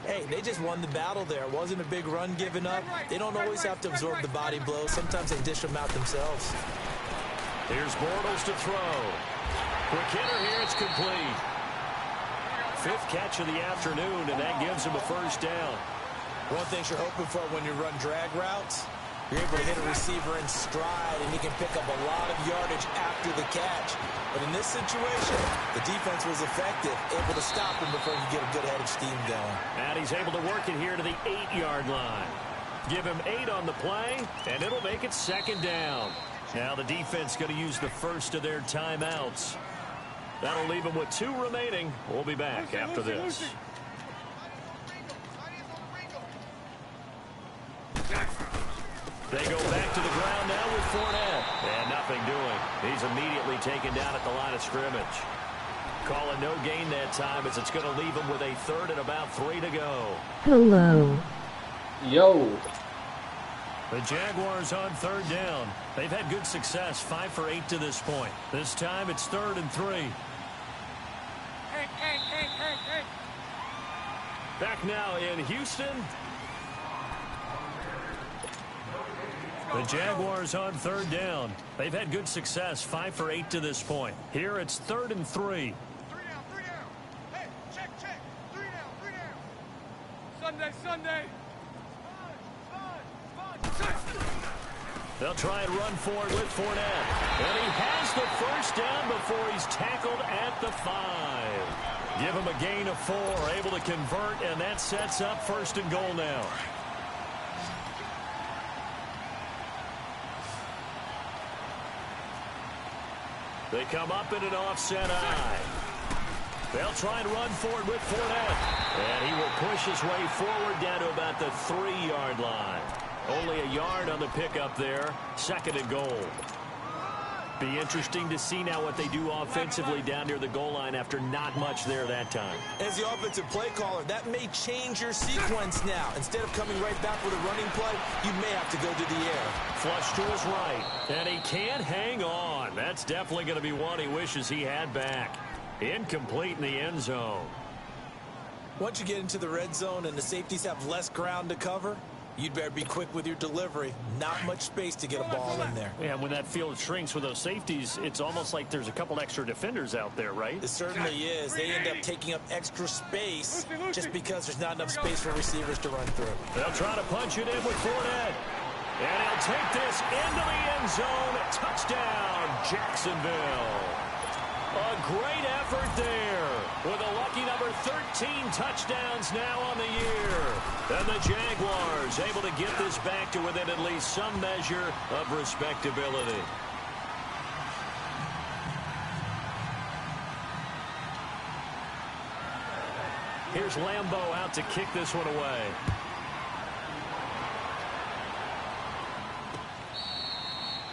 hey, they just won the battle there. It wasn't a big run given up. They don't always have to absorb the body blows. Sometimes they dish them out themselves. Here's Bortles to throw. Quick hitter here, it's complete. 5th catch of the afternoon, and that gives him a first down. One thing you're hoping for when you run drag routes, you're able to hit a receiver in stride, and he can pick up a lot of yardage after the catch. But in this situation, the defense was effective, able to stop him before you get a good head of steam going. And he's able to work it here to the 8-yard line. Give him 8 on the play, and it'll make it 2nd down. Now the defense going to use the first of their timeouts. That'll leave him with 2 remaining. We'll be back after this. They go back to the ground now with Fournette. And nothing doing. He's immediately taken down at the line of scrimmage. Calling no gain that time as it's going to leave him with a 3rd and about 3 to go. Hello. Yo. The Jaguars on 3rd down. They've had good success, 5 for 8 to this point. This time it's 3rd and 3. Hey. Back now in Houston. The Jaguars on 3rd down. They've had good success, 5 for 8 to this point. Here it's 3rd and 3. 3 down. Hey, check. 3 down. Sunday. They'll try and run forward with Fournette. And he has the first down before he's tackled at the 5. Give him a gain of 4, able to convert, and that sets up 1st and goal now. They come up in an offset eye. They'll try and run forward with Fournette. And he will push his way forward down to about the 3-yard line. Only a yard on the pickup there. 2nd and goal. Be interesting to see now what they do offensively down near the goal line after not much there that time. As the offensive play caller, that may change your sequence now. Instead of coming right back with a running play, you may have to go to the air. Flush to his right. And he can't hang on. That's definitely going to be one he wishes he had back. Incomplete in the end zone. Once you get into the red zone and the safeties have less ground to cover, you'd better be quick with your delivery. Not much space to get a ball in there. Yeah, when that field shrinks with those safeties, it's almost like there's a couple extra defenders out there, right? It certainly is. They end up taking up extra space just because there's not enough space for receivers to run through. They'll try to punch it in with Fournette. And he'll take this into the end zone. Touchdown, Jacksonville. A great effort there with a lucky number 13 touchdowns now on the year. And the Jaguars able to get this back to within at least some measure of respectability. Here's Lambeau out to kick this one away.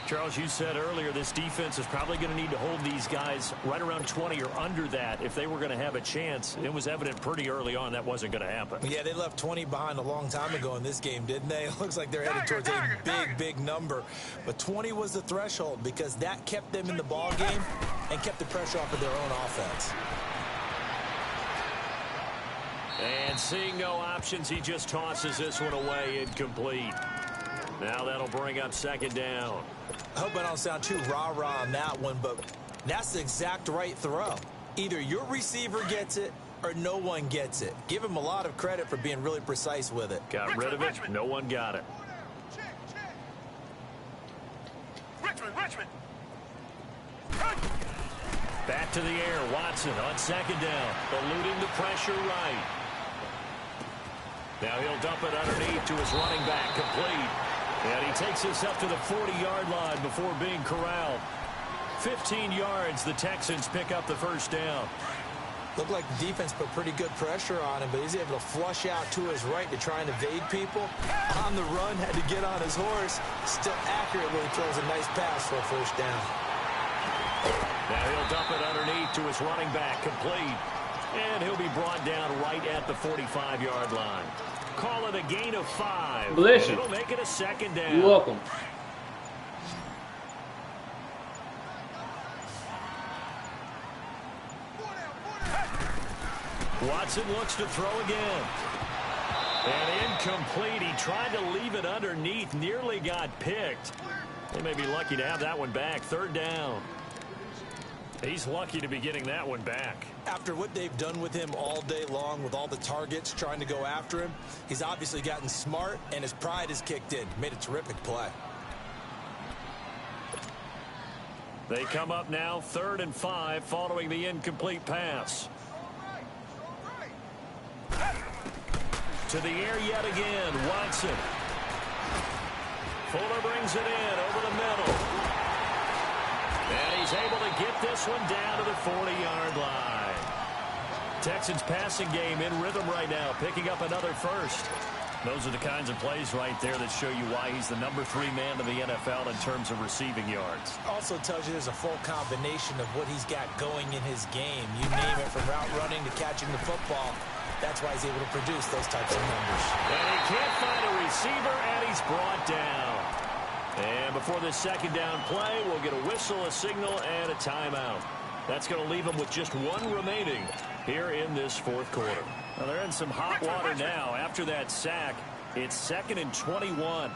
Charles, you said earlier this defense is probably going to need to hold these guys right around 20 or under that if they were going to have a chance. It was evident pretty early on that wasn't going to happen. Yeah, they left 20 behind a long time ago in this game, didn't they? It looks like they're headed towards a big number. But 20 was the threshold because that kept them in the ball game and kept the pressure off of their own offense. And seeing no options, he just tosses this one away incomplete. Now that'll bring up 2nd down. I hope I don't sound too rah-rah on that one, but That's the exact right throw. Either your receiver gets it or no one gets it. Give him a lot of credit for being really precise with it. Got rid of it. No one got it. Richmond. Back to the air. Watson on second down. Eluding the pressure right. Now he'll dump it underneath to his running back. Complete. And he takes this up to the 40-yard line before being corralled. 15 yards. The Texans pick up the first down. Looked like the defense put pretty good pressure on him, but he's able to flush out to his right to try and evade people. On the run, had to get on his horse. Still accurately throws a nice pass for a first down. Now he'll dump it underneath to his running back. Complete. And he'll be brought down right at the 45-yard line. Call it a gain of 5. Bless you. It'll make it a second down. You're welcome. Watson looks to throw again. And incomplete. He tried to leave it underneath. Nearly got picked. They may be lucky to have that one back. Third down. He's lucky to be getting that one back. After what they've done with him all day long with all the targets trying to go after him, he's obviously gotten smart and his pride has kicked in. Made a terrific play. They come up now 3rd and 5 following the incomplete pass. To the air yet again. Watson. Fuller brings it in over the middle. And he's able to get this one down to the 40-yard line. Texans passing game in rhythm right now, picking up another first. Those are the kinds of plays right there that show you why he's the number 3 man in the NFL in terms of receiving yards. Also tells you there's a full combination of what he's got going in his game. You name it, from route running to catching the football. That's why he's able to produce those types of numbers. And he can't find a receiver, and he's brought down. And before this second down play, we'll get a whistle, a signal, and a timeout. That's going to leave him with just 1 remaining here in this 4th quarter. Well, they're in some hot water now. After that sack, it's 2nd and 21.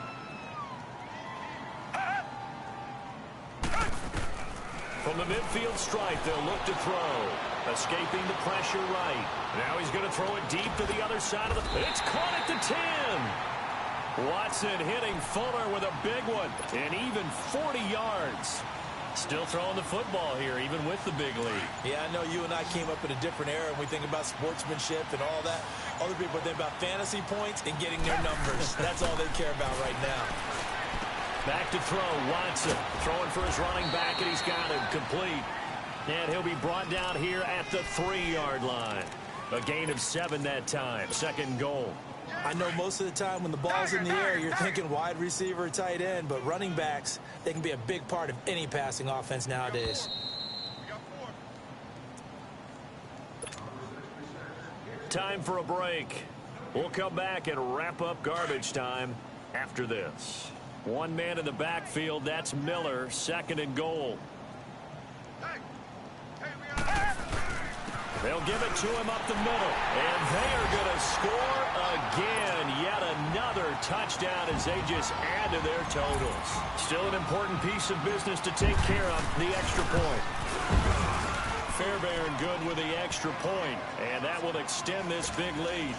From the midfield stripe, they'll look to throw. Escaping the pressure right. Now he's going to throw it deep to the other side of the... It's caught at the 10. Watson hitting Fuller with a big one. And even 40 yards. Still throwing the football here, even with the big lead. Yeah, I know you and I came up in a different era, and we think about sportsmanship and all that. Other people think about fantasy points and getting their numbers. That's all they care about right now. Back to throw, Watson. Throwing for his running back, and he's got him complete. And he'll be brought down here at the 3-yard line. A gain of 7 that time. 2nd goal. I know most of the time when the ball's in the air, you're thinking wide receiver, tight end, but running backs, they can be a big part of any passing offense nowadays. Time for a break. We'll come back and wrap up garbage time after this. 1 man in the backfield, that's Miller, 2nd and goal. They'll give it to him up the middle, and they are going to score again. Yet another touchdown as they just add to their totals. Still an important piece of business to take care of, the extra point. Fairbairn good with the extra point, and that will extend this big lead.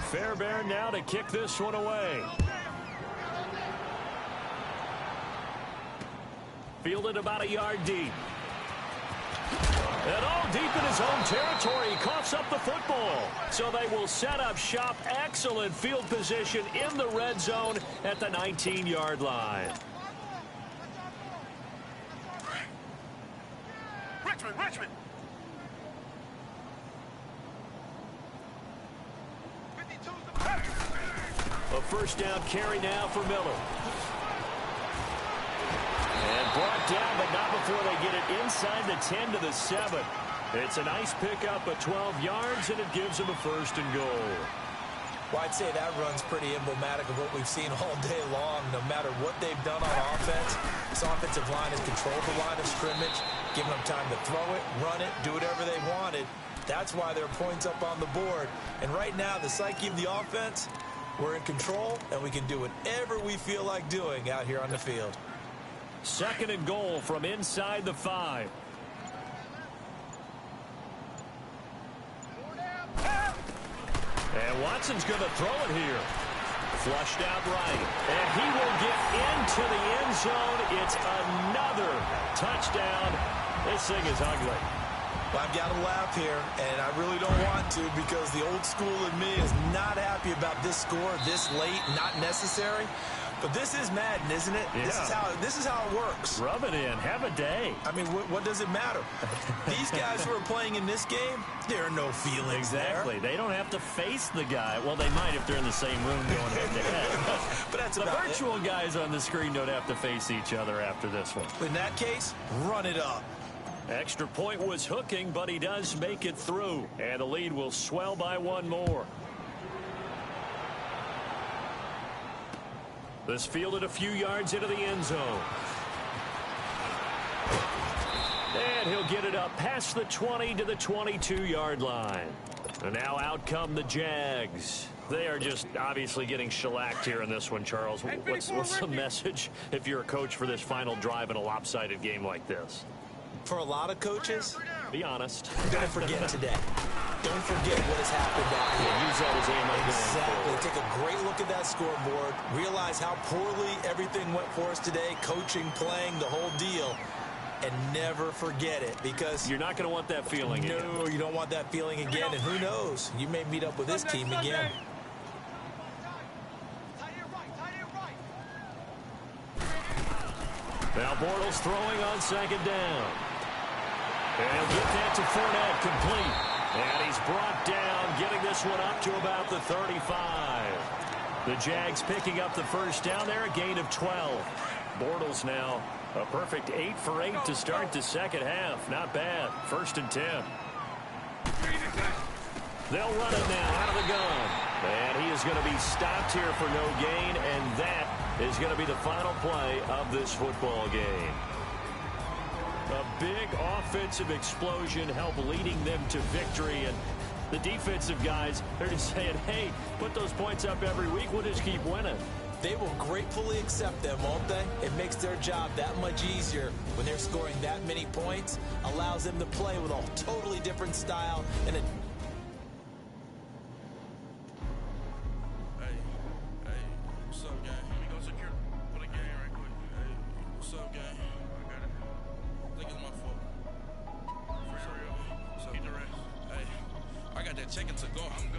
Fairbairn now to kick this one away. Fielded about a yard deep. And all deep in his own territory. He coughs up the football. So they will set up shop. Excellent field position in the red zone at the 19-yard line. Richmond. A first down carry now for Miller. And brought down, but not before they get it inside the 10 to the 7. It's a nice pickup of 12 yards, and it gives them a 1st and goal. Well, I'd say that run's pretty emblematic of what we've seen all day long. No matter what they've done on offense, this offensive line has controlled the line of scrimmage, given them time to throw it, run it, do whatever they wanted. That's why there are points up on the board. And right now, the psyche of the offense, We're in control, and we can do whatever we feel like doing out here on the field. 2nd and goal from inside the 5. And Watson's going to throw it here. Flushed out right. And he will get into the end zone. It's another touchdown. This thing is ugly. Well, I've got to laugh here, and I really don't want to because the old school in me is not happy about this score this late, not necessary. But this is Madden, isn't it? Yeah. This is how it works. Rub it in. Have a day. I mean, what does it matter? These guys who are playing in this game, there are no feelings Exactly. there. They don't have to face the guy. Well, they might if they're in the same room going head-to-head. But that's the about virtual guys on the screen don't have to face each other after this one. In that case, run it up. Extra point was hooking, but he does make it through. And the lead will swell by 1 more. This fielded a few yards into the end zone. And he'll get it up past the 20 to the 22-yard line. And now out come the Jags. They are just obviously getting shellacked here in this one, Charles. What's the message if you're a coach for this final drive in a lopsided game like this? For a lot of coaches, be honest. Don't forget today. Don't forget what has happened out here. Use that as ammo. Exactly. Take a great look at that scoreboard. Realize how poorly everything went for us today. Coaching, playing, the whole deal. And never forget it because you're not going to want that feeling again. No, you don't want that feeling again. And who knows? You may meet up with this team again. Now Bortles throwing on 2nd down. And he'll get that to Fournette, complete. And he's brought down, getting this one up to about the 35. The Jags picking up the first down there, a gain of 12. Bortles now a perfect 8 for 8 to start the second half. Not bad. 1st and 10. They'll run it now out of the gun. And he is going to be stopped here for no gain, and that is going to be the final play of this football game. A big offensive explosion helped leading them to victory, and the defensive guys, they're just saying, hey, put those points up every week, we'll just keep winning. They will gratefully accept them, won't they? It makes their job that much easier when they're scoring that many points, allows them to play with a totally different style and a Checking to go. I'm good.